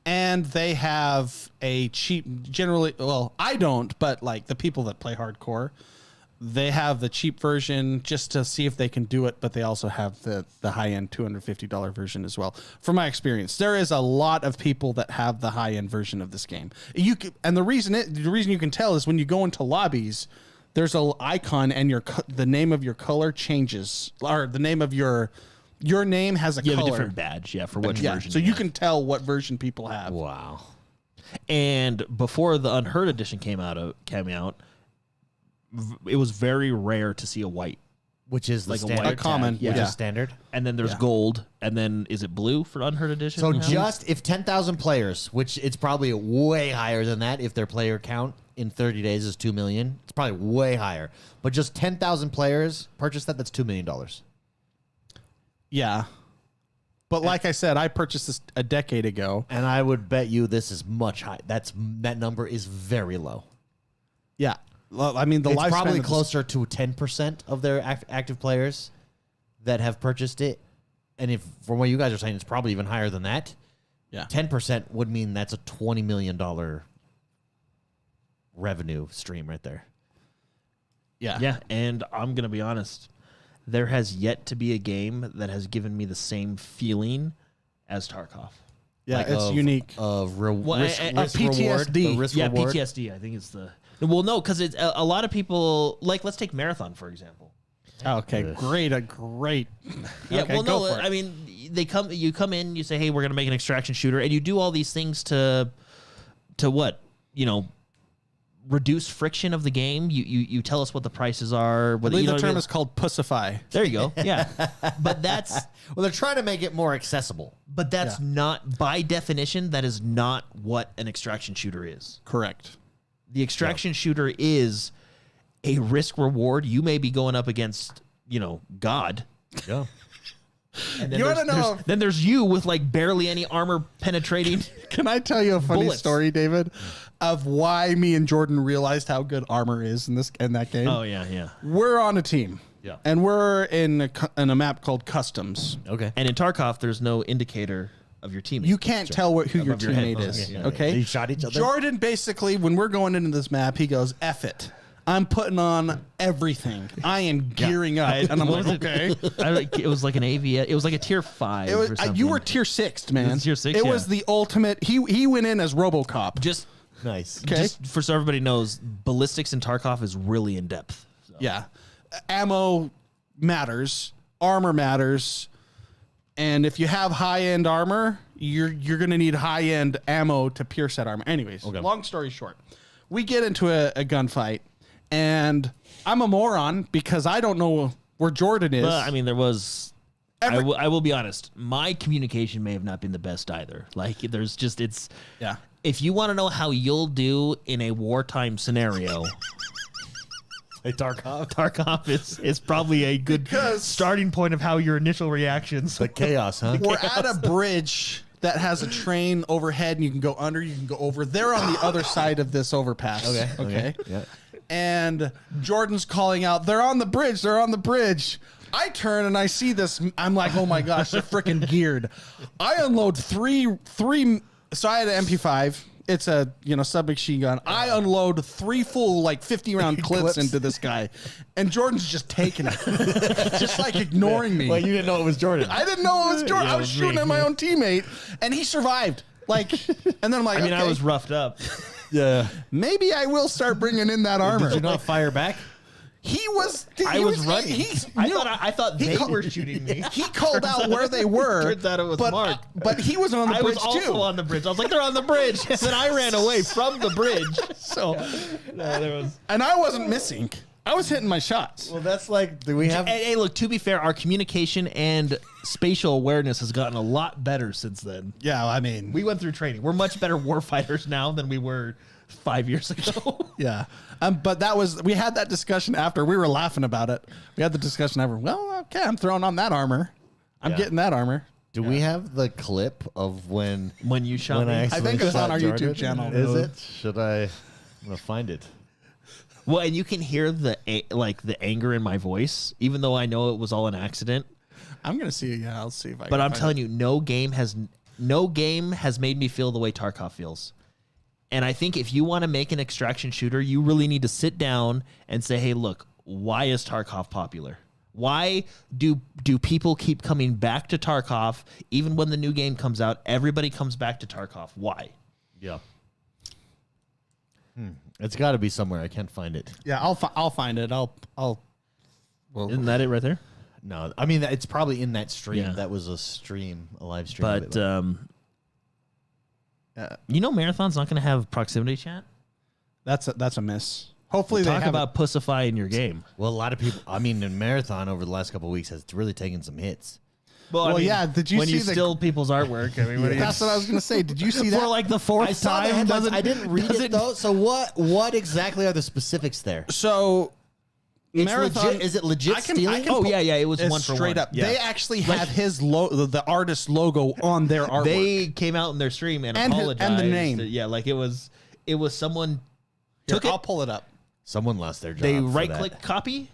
and they have a cheap. Generally, well, I don't, but like the people that play hardcore, they have the cheap version just to see if they can do it, but they also have the high-end $250 version as well. From my experience, there is a lot of people that have the high-end version of this game. And the reason you can tell is when you go into lobbies, there's an icon and the name of your color changes, or the name of your name has a color. You have a different badge, for which version. So you can tell what version people have. Wow. And before the Unheard edition came out, it was very rare to see a white, which is like the standard, a common, which is standard. And then there's gold, and then is it blue for Unheard edition? So just if 10,000 players, which it's probably way higher than that if their player count in 30 days is 2 million, it's probably way higher. But just 10,000 players purchased that's $2 million. Yeah. But like I said, I purchased this a decade ago. And I would bet you this is much high. That number is very low. Yeah. Well, I mean, it's probably closer to 10% of their active players that have purchased it. And if, from what you guys are saying, it's probably even higher than that. Yeah. 10% would mean that's a $20 million revenue stream right there. Yeah. Yeah, and I'm going to be honest. There has yet to be a game that has given me the same feeling as Tarkov. Yeah, like it's unique. Risk PTSD. Reward, the risk reward. PTSD. I think it's the... Well, no, because it's a lot of people... Like, let's take Marathon, for example. Okay, great. Yeah, okay, well, no, I mean, you come in, you say, hey, we're going to make an extraction shooter, and you do all these things to what? Reduce friction of the game. You tell us what the prices are. I believe the term is called pussify. There you go. Yeah. But that's... Well, they're trying to make it more accessible. But that's not, by definition, that is not what an extraction shooter is. Correct. The extraction shooter is a risk reward. You may be going up against, God. Yeah. And then then there's you with like barely any armor penetrating. Can I tell you a funny bullets. story, David, of why me and Jordan realized how good armor is in that game? Oh yeah. We're on a team. Yeah. And we're in a map called Customs. Okay. And in Tarkov, there's no indicator of your teammate. You can't tell who your Above your head. teammate is. Yeah. Okay. So you shot each other? Jordan basically, when we're going into this map, he goes, F it. I'm putting on everything. I am gearing up. And I'm like, okay. It was like an AVS. It was like a tier 5 or something. You were tier 6, man. It was tier 6, It was the ultimate. He went in as RoboCop. Just Nice. Okay. Just for so everybody knows, ballistics in Tarkov is really in depth. So. Yeah. Ammo matters. Armor matters. And if you have high-end armor, you're going to need high-end ammo to pierce that armor. Anyways, long story short, we get into a gunfight, and I'm a moron because I don't know where Jordan is. But, I mean, there was... I will be honest. My communication may have not been the best either. Like, there's just... It's... Yeah. If you want to know how you'll do in a wartime scenario... Say Tarkov. Tarkov is probably a good starting point of how your initial reactions. The chaos, huh? We're at a bridge that has a train overhead, and you can go under, you can go over. They're on the other side of this overpass. Okay. Yeah. And Jordan's calling out, "They're on the bridge. They're on the bridge." I turn and I see this. I'm like, "Oh my gosh, they're freaking geared." I unload three. So I had an MP5. It's a submachine gun. I unload 3 full 50 round clips into this guy, and Jordan's just taking it, just ignoring me. Well, you didn't know it was Jordan. I didn't know it was Jordan. I was shooting at my own teammate, and he survived. And then I'm like, I was roughed up. Yeah. Maybe I will start bringing in that armor. Did you not fire back? I was running. I thought they were shooting me. He called out where they were. Turns out it was Mark. But he was on the bridge too. I was also on the bridge. I was like, they're on the bridge. And then I ran away from the bridge. So there was. And I wasn't missing. I was hitting my shots. Well, that's do we have? Hey, look, to be fair, our communication and spatial awareness has gotten a lot better since then. Yeah, I mean. We went through training. We're much better warfighters now than we were 5 years ago. Yeah. But we had that discussion after. We were laughing about it. We had the discussion after. Well, okay, I'm throwing on that armor. I'm getting that armor. Do we have the clip of when you shot me? I think it's on our Jordan? YouTube channel. Is it? Should I? I'm gonna find it. Well, and you can hear the anger in my voice, even though I know it was all an accident. I'm gonna see it. Yeah, I'll see if I. But I'm telling you, no game has made me feel the way Tarkov feels. And I think if you want to make an extraction shooter, you really need to sit down and say, hey, look, why is Tarkov popular? Why do people keep coming back to Tarkov? Even when the new game comes out, everybody comes back to Tarkov. Why? Yeah. It's got to be somewhere. I can't find it. Yeah, I'll find it. Well, isn't that it right there? No, I mean, it's probably in that stream. Yeah. That was a live stream. But Marathon's not going to have proximity chat. that's a miss. Hopefully they Talk have about pussifying your game. Well, a lot of people. I mean, in Marathon over the last couple of weeks has really taken some hits. Well, yeah. Did you when see you steal people's artwork? I mean, That's what I was gonna say. Did you see that? for like the fourth time? I didn't read it though. So what exactly are the specifics there? So It's Marathon legit. Is it legit stealing? It was It's one for straight one. up. Yeah. They actually have his the artist logo on their artwork. They came out in their stream and apologized. and the name. Yeah, like it was someone Here, took it. I'll pull it up. Someone lost their job. They for right that. click copy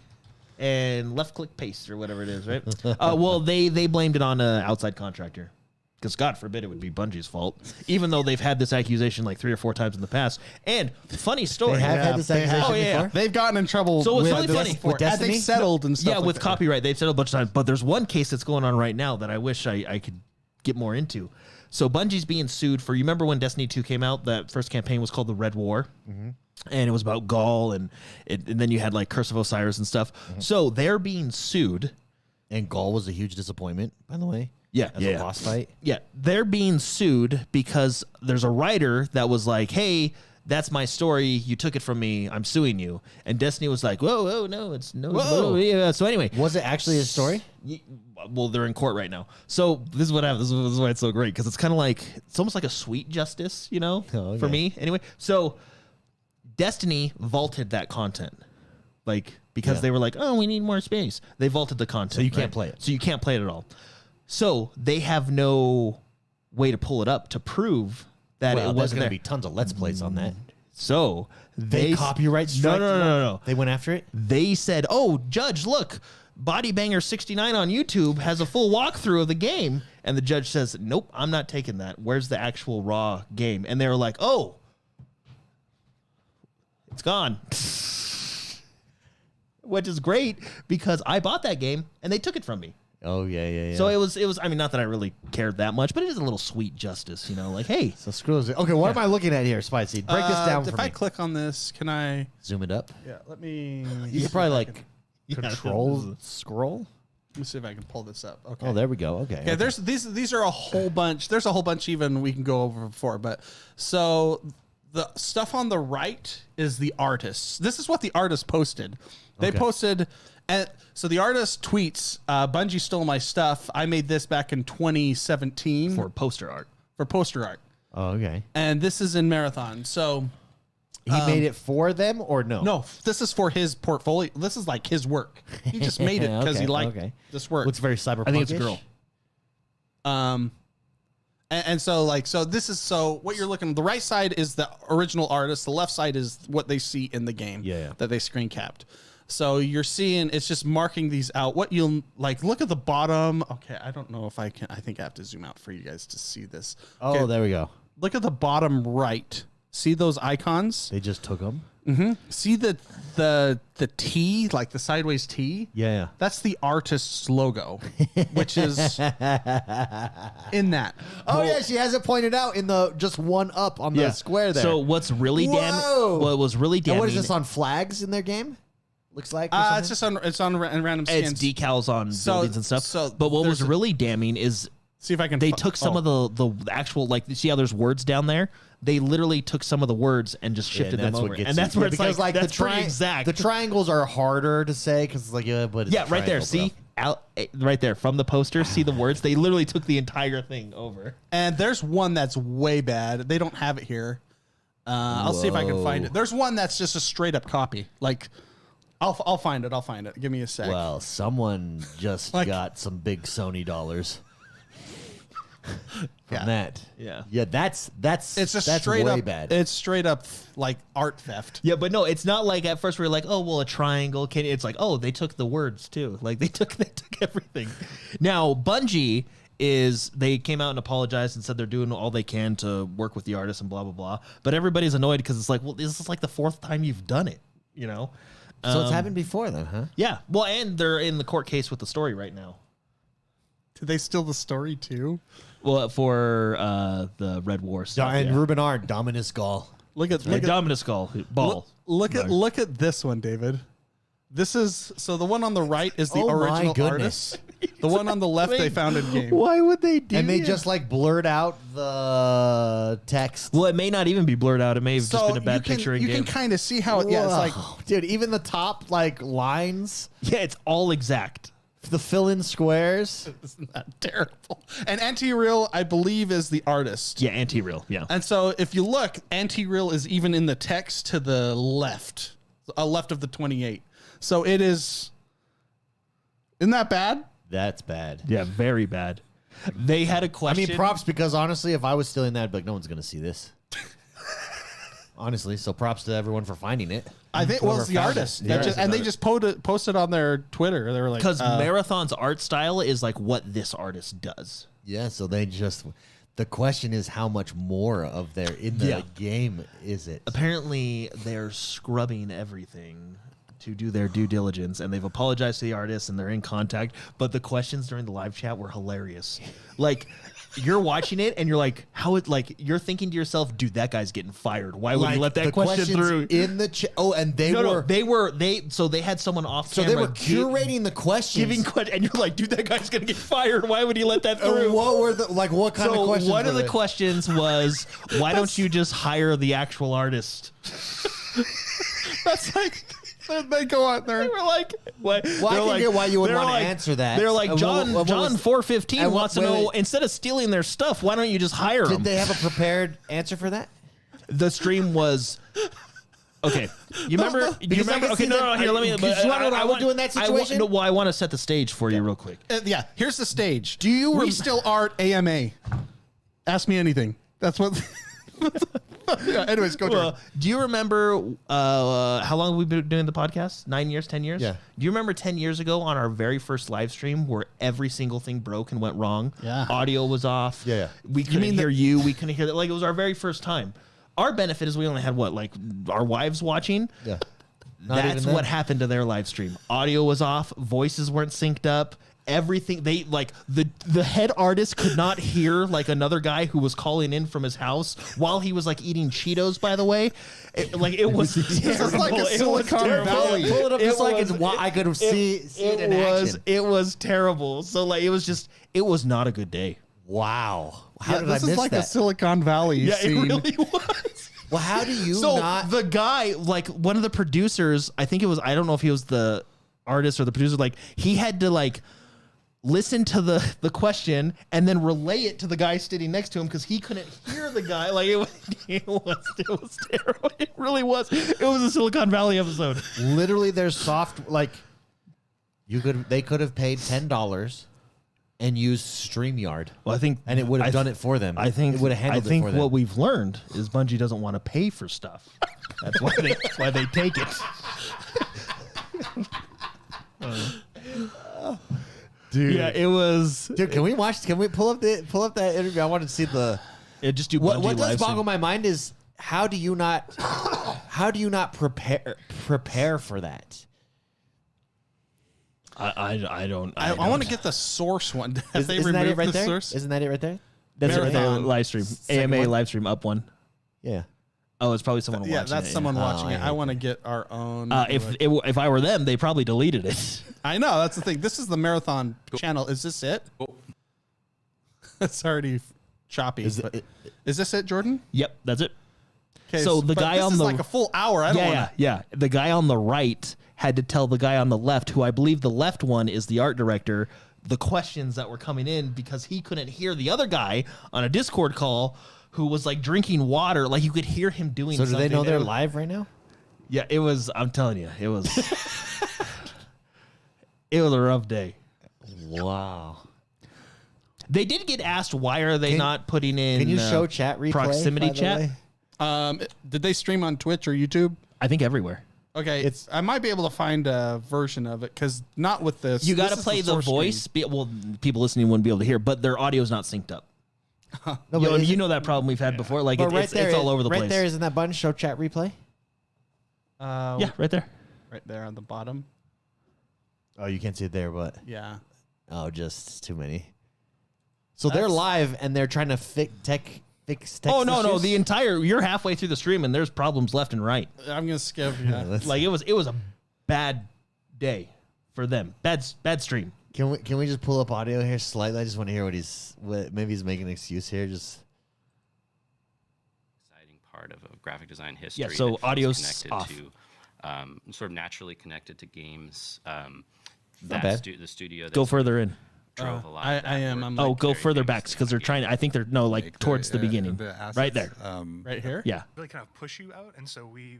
and left click paste or whatever it is, right? Well, they blamed it on an outside contractor. Because God forbid it would be Bungie's fault, even though they've had this accusation like 3 or 4 times in the past. And funny story, They have had this accusation before? They've gotten in trouble. So it's with really this funny. before. With And Destiny? they've settled and stuff. yeah, like with that. copyright, they've settled a bunch of times. But there's one case that's going on right now that I wish I could get more into. So Bungie's being sued for. You remember when Destiny 2 came out? That first campaign was called the Red War. And it was about Gaul, and then you had like Curse of Osiris and stuff. So they're being sued. And Gaul was a huge disappointment, by the way. Yeah, As a boss fight. Yeah, they're being sued because there's a writer that was like, hey, that's my story. You took it from me. I'm suing you. And Destiny was like, whoa, no, it's no. Whoa. Yeah. So anyway. Was it actually his story? Well, they're in court right now. So this is what happens. This is why it's so great, because it's kind of like, it's almost like a sweet justice, Oh, for okay. me. Anyway, so Destiny vaulted that content. Because they were like, oh, we need more space. They vaulted the content. So you can't play it. So you can't play it at all. So they have no way to pull it up to prove that Well, it there's wasn't going to there. be tons of Let's Plays on that. So They copyright striked No. They went after it? They said, "Oh, Judge, look, Bodybanger 69 on YouTube has a full walkthrough of the game." And the judge says, "Nope, I'm not taking that. Where's the actual raw game?" And they were like, "Oh, it's gone." Which is great because I bought that game and they took it from me. Oh, yeah. So it was. I mean, not that I really cared that much, but it is a little sweet justice, like, hey, So screw it. Okay, what am I looking at here, Spicy? Break this down for If me. I click on this, can I? Zoom it up. Yeah, let me. You could probably Yeah, control scroll. Let me see if I can pull this up. Okay. Oh, there we go. Okay. Okay, there's these are a whole bunch. There's a whole bunch even we can go over before, but so the stuff on the right is the artists. This is what the artist posted. They Okay. posted, and so the artist tweets, "Bungie stole my stuff. I made this back in 2017 for poster art. for poster art." Oh, okay. And this is in Marathon. So He made it for them or no? No, this is for his portfolio. This is like his work. He just made it because he liked this work. Looks very cyberpunk. I think it's a girl. And so this is what you're looking. The right side is the original artist. The left side is what they see in the game. That they screen capped. So you're seeing it's just marking these out. What you'll like, look at the bottom. Okay, I don't know if I can. I think I have to zoom out for you guys to see this. Okay, Oh, there we go. look at the bottom right. See those icons? They just took them. Mm-hmm. See the T, like the sideways T? Yeah. That's the artist's logo, which is in that. Oh yeah, she has it pointed out in the just one up on the square there. So what's really Whoa. what was really damning? And what is this on flags in their game? Looks like. It's just on random skins. It's decals on buildings and stuff. But what was really damning is see if I can. They took some of the actual, like, you see how there's words down there? They literally took some of the words and just shifted them over. And that's where it's like that's pretty exact. The triangles are harder to say because it's like, but it's right there. See? Right there from the poster, see the words? They literally took the entire thing over. And there's one that's way bad. They don't have it here. I'll see if I can find it. There's one that's just a straight up copy. Like, I'll find it. I'll find it. Give me a sec. Well, someone just got some big Sony dollars. From that. Yeah, that's it's just that's straight way up bad. It's straight up like art theft. Yeah, but no, it's not like at first we were like, oh well, a triangle can. It's like, oh, they took the words too. Like they took everything. Now Bungie they came out and apologized and said they're doing all they can to work with the artists and blah blah blah. But everybody's annoyed because it's like, well, this is like the fourth time you've done it. You know. So it's happened before then, huh? Yeah. Well, and they're in the court case with the story right now. Did they steal the story too? Well, for the Red War stuff. And Ruben R. Dominus Gall. Look at Dominus Ball. Look at this one, David. This is the one on the right is the original artist. The one on the left they found in game. Why would they do? And they just like blurred out the text. Well, it may not even be blurred out. It may have just been a bad picture in game. You can kind of see how it's like, dude. Even the top like lines. Yeah, it's all exact. The fill-in squares. Isn't that terrible? And Anti-Real, I believe, is the artist. Yeah, Anti-Real. Yeah. And so if you look, Anti-Real is even in the text to the left, left of the 28. So it is. Isn't that bad? That's bad. Yeah, very bad. They had a question. I mean, props because honestly, if I was stealing that, I'd be like, no one's gonna see this. Honestly, so props to everyone for finding it. I think it's the artist. They just posted on their Twitter. They were like, because Marathon's art style is like what this artist does. Yeah, so they just. The question is, how much more of their in the game is it? Apparently, they're scrubbing everything to do their due diligence, and they've apologized to the artists, and they're in contact. But the questions during the live chat were hilarious. Like, you're watching it, and you're like, you're thinking to yourself, dude, that guy's getting fired. Why would he let that question through? In the chat. Oh, and they had someone off camera. So they were curating the questions. And you're like, dude, that guy's going to get fired. Why would he let that through? What were what kind of questions? One of the questions was, why don't you just hire the actual artist? That's like... They go out there. They were like, "What?" Well, I can get why you would want to answer that. They're like, John 415 wants to know, instead of stealing their stuff, why don't you just hire them? Did they have a prepared answer for that? The stream was okay. You remember? Okay, no. Here, let me. You want to know what I would do in that situation? I want to set the stage for you real quick. Yeah, here's the stage. We still art AMA? Ask me anything. That's what. Yeah, anyways, go to do you remember how long have we been doing the podcast? 9 years, 10 years? Yeah. Do you remember 10 years ago on our very first live stream where every single thing broke and went wrong? Yeah. Audio was off. Yeah. We couldn't hear you. We couldn't hear that. Like, it was our very first time. Our benefit is we only had our wives watching? Yeah. That's what happened to their live stream. Audio was off. Voices weren't synced up. Everything they like the head artist could not hear like another guy who was calling in from his house while he was like eating Cheetos, by the way. It was this is like a Silicon Valley. Pull it up just like I could see it in action. It was terrible. So like it was not a good day. Wow. How did I miss this is like that? a Silicon Valley scene. It really was. Well, how do you the guy, like one of the producers, I think it was, I don't know if he was the artist or the producer, like he had to like listen to the question and then relay it to the guy sitting next to him because he couldn't hear the guy. Like it was terrible. It really was. It was a Silicon Valley episode. Literally, there's they could have paid $10 and used StreamYard. Well, I think, and it would have done it for them. I think it would have handled I think it for them. what we've learned is Bungie doesn't want to pay for stuff. That's why they take it. Dude, Yeah, it was. dude, can we pull up that interview? I want to see the. Just do What Bungie does live stream. boggle my mind is how do you not prepare for that? I don't. I want to get the source one. Have they Isn't that it removed right the there? source? Isn't that it right there? That's right there. Marathon. Live stream. Second AMA one? live stream up one. Yeah. Oh, it's probably someone watching. Yeah, that's it, someone watching I it. I hate want to get our own. If I were them, they probably deleted it. I know that's the thing. This is the marathon channel. Is this it? It's already choppy. Is Is this it, Jordan? Yep, that's it. Okay, So the but guy this on is the like a full hour. I don't want to. yeah. The guy on the right had to tell the guy on the left, who I believe the left one is the art director, the questions that were coming in because he couldn't hear the other guy on a Discord call who was like drinking water. Like you could hear him doing So do something. they know they're live right now? Yeah, it was. I'm telling you, it was. It was a rough day. Wow. They did get asked why are they not putting in. Can you show chat replay? proximity by the chat? way? Did they stream on Twitch or YouTube? I think everywhere. Okay, I might be able to find a version of it because not with this. You got to This is play the source voice. Well, people listening wouldn't be able to hear, but their audio's not synced up. No, You know that problem we've had before. Like But it's all over the right place. there, isn't that button show chat replay? Yeah, right there. right there on the bottom. Oh, you can't see it there, but Yeah. just too many. So they're live and they're trying to fix tech. Oh no, issues? you're halfway through the stream and there's problems left and right. I'm gonna skip. Yeah. Like it was a bad day for them. Bad stream. Can we just pull up audio here slightly? I just want to hear maybe he's making an excuse here. Just exciting part of graphic design history. Yeah, so that feels audio's connected off. to, sort of naturally connected to games. bad. The studio. Go further in. Drove a lot. I of that am. work. I'm Oh, like go very further back famously because they're in trying. I think they're like towards the beginning, assets, right there. right here. Yeah. Really kind of push you out, and so we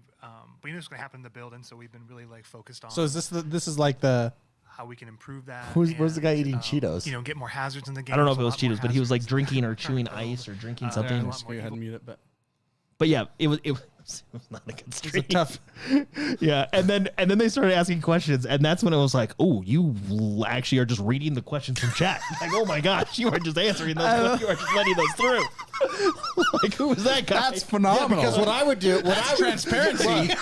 knew this was going to happen in the build, and so we've been really like focused on. So is this is like the how we can improve that? where's the guy and, eating Cheetos? You know, get more hazards in the game. I don't know if it There's was a lot more Cheetos, but he was like hazards drinking or that chewing trying to ice or drinking there's something. a lot just more go ahead and evil. mute it, but But yeah, it was not a good it's stream. a tough. Yeah, and then they started asking questions, and that's when it was like, oh, you actually are just reading the questions from chat. Like, oh my gosh, you are just answering those. You are just letting those through. Like, who was that guy? That's phenomenal. Because what I would do, transparency.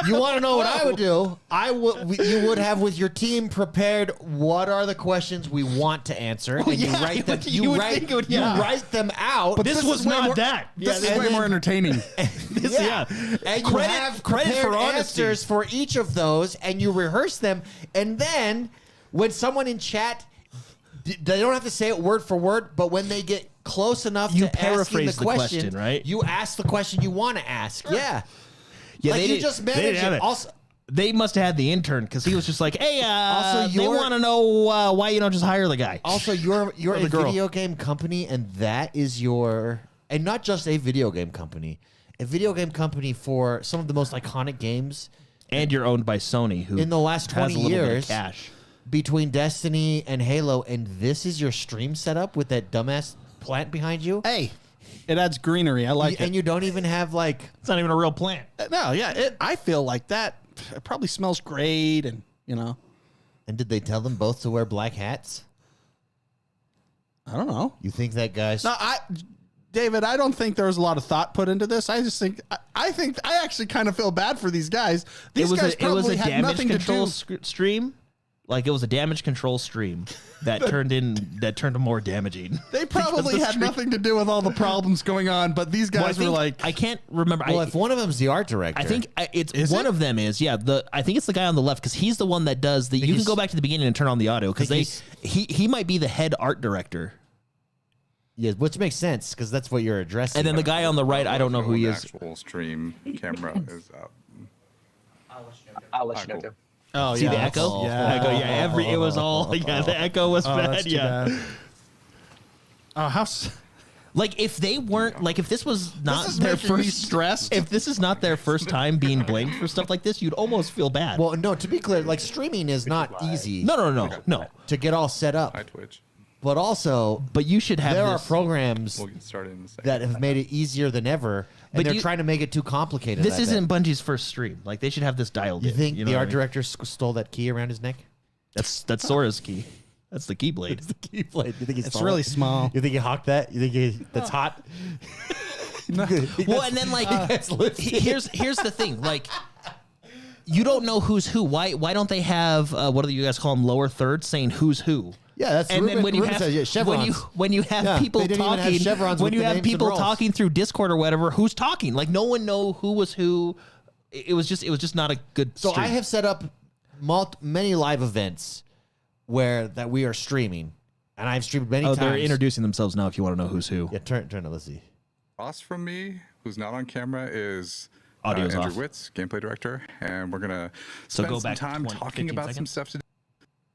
You want to know what I would do? You would have with your team prepared. What are the questions we want to answer? And you yeah, write them. you would think it would- yeah. You write them out. But this was not that. This Yeah, is way more entertaining. yeah. And you Credit- have credit for prepared honesty. answers for each of those, and you rehearse them. And then when someone in chat, they don't have to say it word for word, but when they get close enough You to asking paraphrase the the question, right? You ask the question you want to ask. Yeah. Yeah, Like, they you didn't- just they didn't manage have it. it. Also, They must have had the intern because he was just like, hey, Also, they you're- want to know why you don't just hire the guy. you're Or a the girl. video game company, and that is and not just a video game company, a video game company for some of the most iconic games And you're owned by Sony, who in the last has 20 a little bit of years. cash. Between Destiny and Halo, and this is your stream setup with that dumbass plant behind you. Hey, it adds greenery. I like And it. you don't even have like. It's not even a real plant. No, yeah, I feel like that. It probably smells great, and you know, And did they tell them both to wear black hats? I don't know. You think that guy's? No, David, I don't think there was a lot of thought put into this. I just think I actually kind of feel bad for these guys. These guys it was probably a had damage nothing to control do. stream. Like it was a damage control stream that turned to more damaging. They probably Because the had stream- nothing to do with all the problems going on, but these Well, I guys were think- like, I can't remember. Well, if one of them's the art director, I think it's Is one it? of them is I think it's the guy on the left because he's the one that does the. You can he's- go back to the beginning and turn on the audio because think he might be the head art director. Yeah, which makes sense because that's what you're addressing. And then the guy on the right, I don't know who he is. Actual stream camera is up. I'll let you know too. oh See yeah, the echo? yeah. Echo, yeah. It was all. Yeah, the echo was Oh, bad. that's too Yeah. bad. Oh, Like if they weren't like if this was not is their making me first stressed. if this is not their first time being blamed for stuff like this, you'd almost feel bad. Well, no, to be clear, like streaming is not easy No. to get all set up. Hi, Twitch. But also, But you should have there are this. programs We'll get started in a second. that have made it easier than ever, and But they're you- trying to make it too complicated. This I bet. isn't Bungie's first stream. Like they should have this dialed You in. think know the what art I mean? director stole that key around his neck? That's Sora's key. That's the keyblade. It's the keyblade. You think he It's stole really it? small. You think he hawked that? You think that's hot? Well, and then like here's the thing. Like you don't know who's who. Why don't they have what do you guys call them? Lower thirds saying who's who. Yeah, that's And then when you Ruben have says, yeah, chevrons. when you have Yeah, people they didn't even have talking chevrons when with you the have names and people roles. talking through Discord or whatever, who's talking? Like no one know who was who. It was just not a good. So stream. I have set up many live events that we are streaming, and I've streamed many Oh, times. they're introducing themselves now. If you want to know who's who. Yeah, turn it. Let's see. Across from me, who's not on camera, is Audio's Andrew off. Witz, gameplay director, and we're gonna So spend go some back time 20, talking 15 about seconds. some stuff today.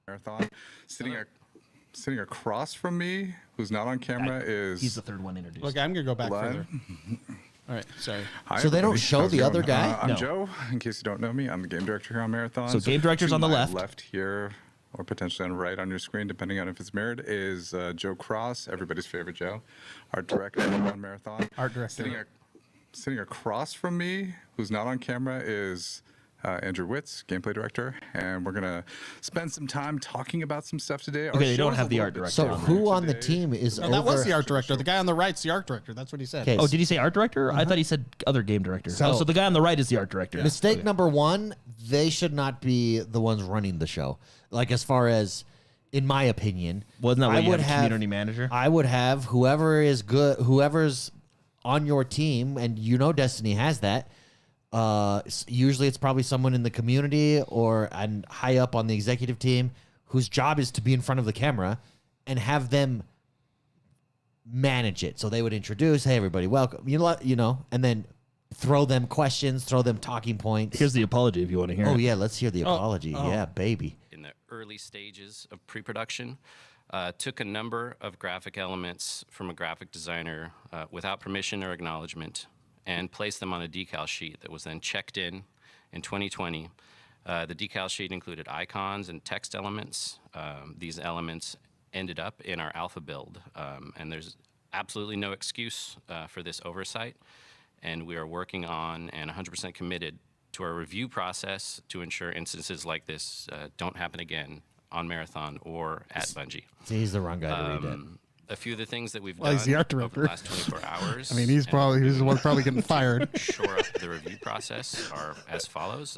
Marathon. Sitting across from me, who's not on camera, is He's the third one introduced. Okay, I'm gonna go back Live. further. All right, sorry. Hi, So they don't everybody. show How's the it other going? guy? I'm No. Joe. In case you don't know me, I'm the game director here on Marathon. So game director's on the to my left. left here, or potentially on the right on your screen, depending on if it's mirrored, is Joe Cross, everybody's favorite Joe, art director on Marathon. Art director. Sitting across from me, who's not on camera, is Andrew Witz, gameplay director, and we're gonna spend some time talking about some stuff today. Okay, they don't have the art director. So who on the team is No, that was over? the art director. The guy on the right's the art director. That's what he said. Okay. Oh, did he say art director? I thought he said other game director. So- So the guy on the right is the art director. Mistake number one: they should not be the ones running the show. Like as far as, in my opinion, Wasn't that why I you would have a community manager? I would have whoever is good, whoever's on your team, and you know Destiny has that. Usually, it's probably someone in the community or and high up on the executive team whose job is to be in front of the camera and have them manage it. So they would introduce, "Hey, everybody, welcome," you know, and then throw them questions, throw them talking points. Here's the apology if you want to hear Oh it. yeah, let's hear the apology. Yeah, baby. In the early stages of pre-production, took a number of graphic elements from a graphic designer without permission or acknowledgement and placed them on a decal sheet that was then checked in 2020. The decal sheet included icons and text elements. These elements ended up in our alpha build, and there's absolutely no excuse for this oversight. And we are working on and 100% committed to our review process to ensure instances like this don't happen again on Marathon or at Bungie. See, he's the wrong guy to read that. A few of the things that we've Well, done he's the art over the director. last 24 hours. I mean, he's the one probably getting fired. Shore up the review process are as follows.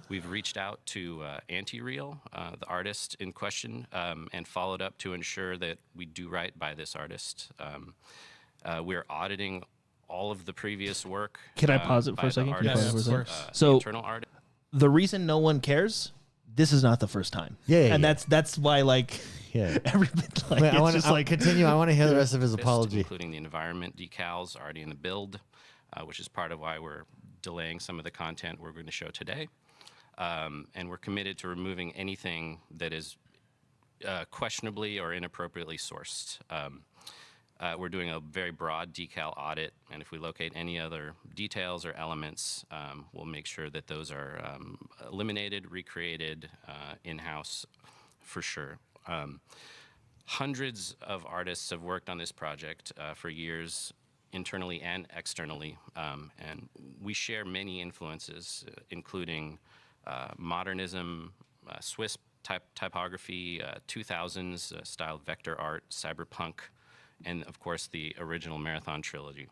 We've reached out to Anti-Real, the artist in question, and followed up to ensure that we do right by this artist. We're auditing all of the previous work. Can I pause it for by a second? the Can you pause it for a artist, second? the So- internal art. The reason no one cares, this is not the first time. Yeah, and yeah. that's why like Yeah. everybody like Wait, it's I want just to like continue. I want to hear the rest of his apology. Including the environment decals already in the build, which is part of why we're delaying some of the content we're going to show today. And we're committed to removing anything that is questionably or inappropriately sourced. We're doing a very broad decal audit, and if we locate any other details or elements, we'll make sure that those are eliminated, recreated in-house for sure. Hundreds of artists have worked on this project for years, internally and externally, and we share many influences, including modernism, Swiss typography, 2000s style vector art, cyberpunk, and of course the original Marathon trilogy.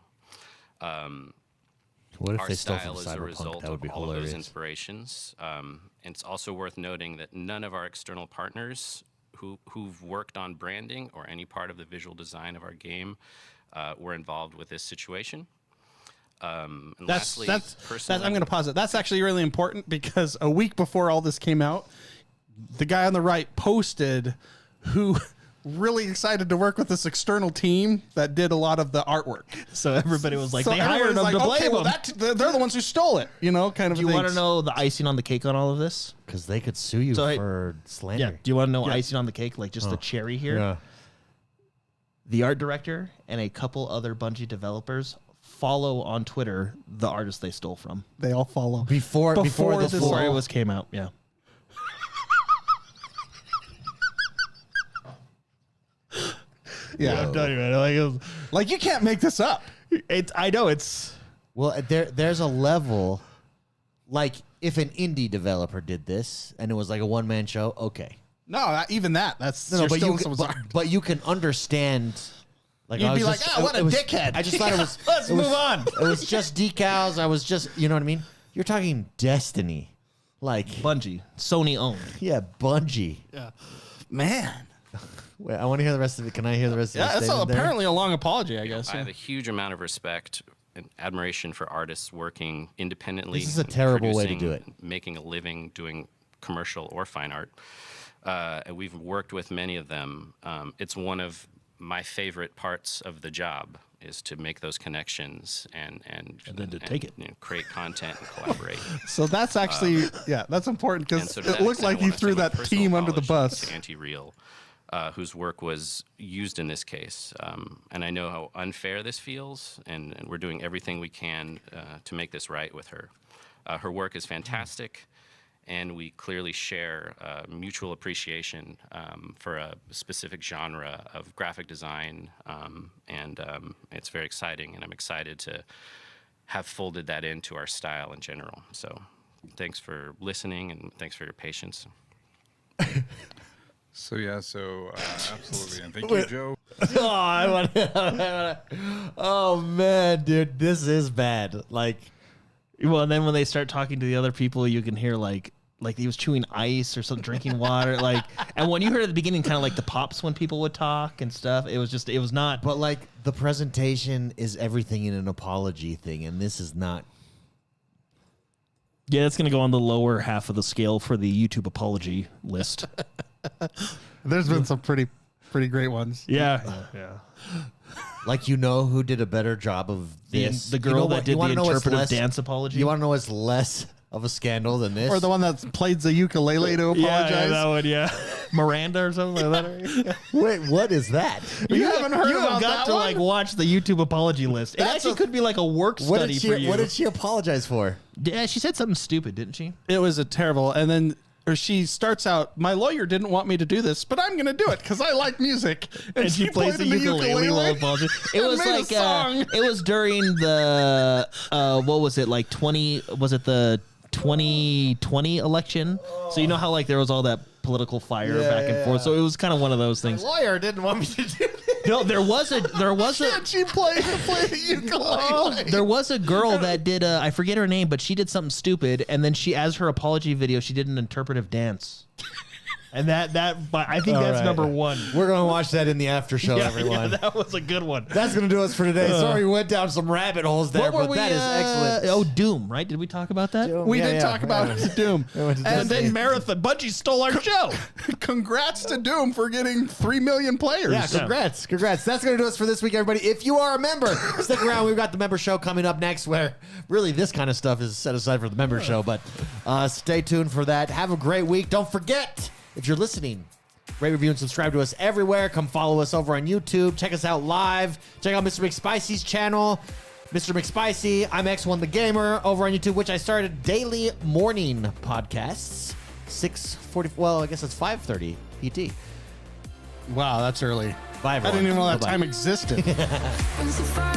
What if Our they stole style from is a Cyberpunk? result That would of be all of those hilarious. inspirations. And it's also worth noting that none of our external partners who've worked on branding or any part of the visual design of our game were involved with this situation. And That's lastly, I'm personally- going to pause it. That's actually really important because a week before all this came out, the guy on the right posted who really excited to work with this external team that did a lot of the artwork. so everybody was like So they hired everybody's them to like, blame okay, well, them. they're the ones who stole it, you know, kind of Do you want to things. know the icing on the cake on all of this? Because they could sue you So, hey, for slander. Yeah. Do you want to know icing on the cake, like just the cherry here? Yeah. the art director and a couple other Bungie developers follow on Twitter the artist they stole from. They all follow. Before It was came out, yeah. Yeah. I'm telling you, man. Like, you can't make this up. I know it's... Well, there's a level, like if an indie developer did this and it was like a one-man show, okay. No, even that. That's No, you're but stealing you someone's art. but you can understand. Like You'd I was be like, just- what a it was- dickhead. I just thought it was. Let's move on. It was just decals. I was just, you know what I mean. You're talking Destiny, like Bungie, Sony owned. yeah, Bungie. Yeah. Man. Wait, I want to hear the rest of it. Can I hear the rest of it? Yeah, that's apparently a long apology, I guess. I have a huge amount of respect and admiration for artists working independently. This is a and terrible way to do producing, making a living doing commercial or fine art. And we've worked with many of them. It's one of my favorite parts of the job is to make those connections and then to take it. you know, create content and collaborate. So that's actually, that's important And because so to it that looked extent, like I you wanna threw send my that personal team under the apologies bus. to Anti-Real, whose work was used in this case. And I know how unfair this feels, and we're doing everything we can to make this right with her. Her work is fantastic, and we clearly share mutual appreciation for a specific genre of graphic design, and it's very exciting, and I'm excited to have folded that into our style in general. So thanks for listening, and thanks for your patience. So absolutely, and thank you, Joe. Oh man, dude, this is bad. Like, Well, and then when they start talking to the other people, you can hear like he was chewing ice or something, drinking water. Like, and when you heard at the beginning, kind of like the pops when people would talk and stuff, it was not. but like the presentation is everything in an apology thing, and this is not. Yeah, it's gonna go on the lower half of the scale for the YouTube apology list. There's been some pretty great ones. Yeah. Like, you know who did a better job of this? The girl You know that what- did you wanna the know what's interpretive less- dance apology. You want to know what's less of a scandal than this? Or the one that played the ukulele to apologize. Yeah, that one, yeah. Miranda or something like that. Wait, what is that? You haven't heard You about have got that to one? like watch the YouTube apology list. It That's actually a- could be like a work What study did she? for you. What did she apologize for? Yeah, she said something stupid, didn't she? It was a terrible, and then she starts out, my lawyer didn't want me to do this, but I'm going to do it because I like music. And she plays the played ukulele while apologizing. It and was made a like song. it was during the what was it, like 20? Was it the 2020 election? So you know how like there was all that political fire back and forth. So it was kind of one of those things. Lawyer didn't want me to do this. No, there was a She played the ukulele. there was a girl that did I forget her name, but she did something stupid, and then she, as her apology video, she did an interpretive dance. And that I think that's right. number one. We're going to watch that in the after show, everyone. that was a good one. That's going to do us for today. Sorry we went down some rabbit holes there, What were but we, that is excellent. Oh, Doom, right? Did we talk about that? Doom. We Yeah, did yeah. talk about Doom. went to And Destiny. then Marathon. Bungie stole our show. congrats to Doom for getting 3 million players. Yeah, congrats. Congrats. That's going to do us for this week, everybody. If you are a member, stick around. We've got the member show coming up next where really this kind of stuff is set aside for the member show. But stay tuned for that. Have a great week. Don't forget, if you're listening, rate, review, and subscribe to us everywhere. Come follow us over on YouTube. Check us out live. Check out Mr. McSpicy's channel. Mr. McSpicy, I'm X1 the Gamer over on YouTube, which I started daily morning podcasts. 6:40. Well, I guess it's 5:30 PT. Wow, that's early. Bye, I everyone. didn't even know that Bye-bye. time existed. Been so far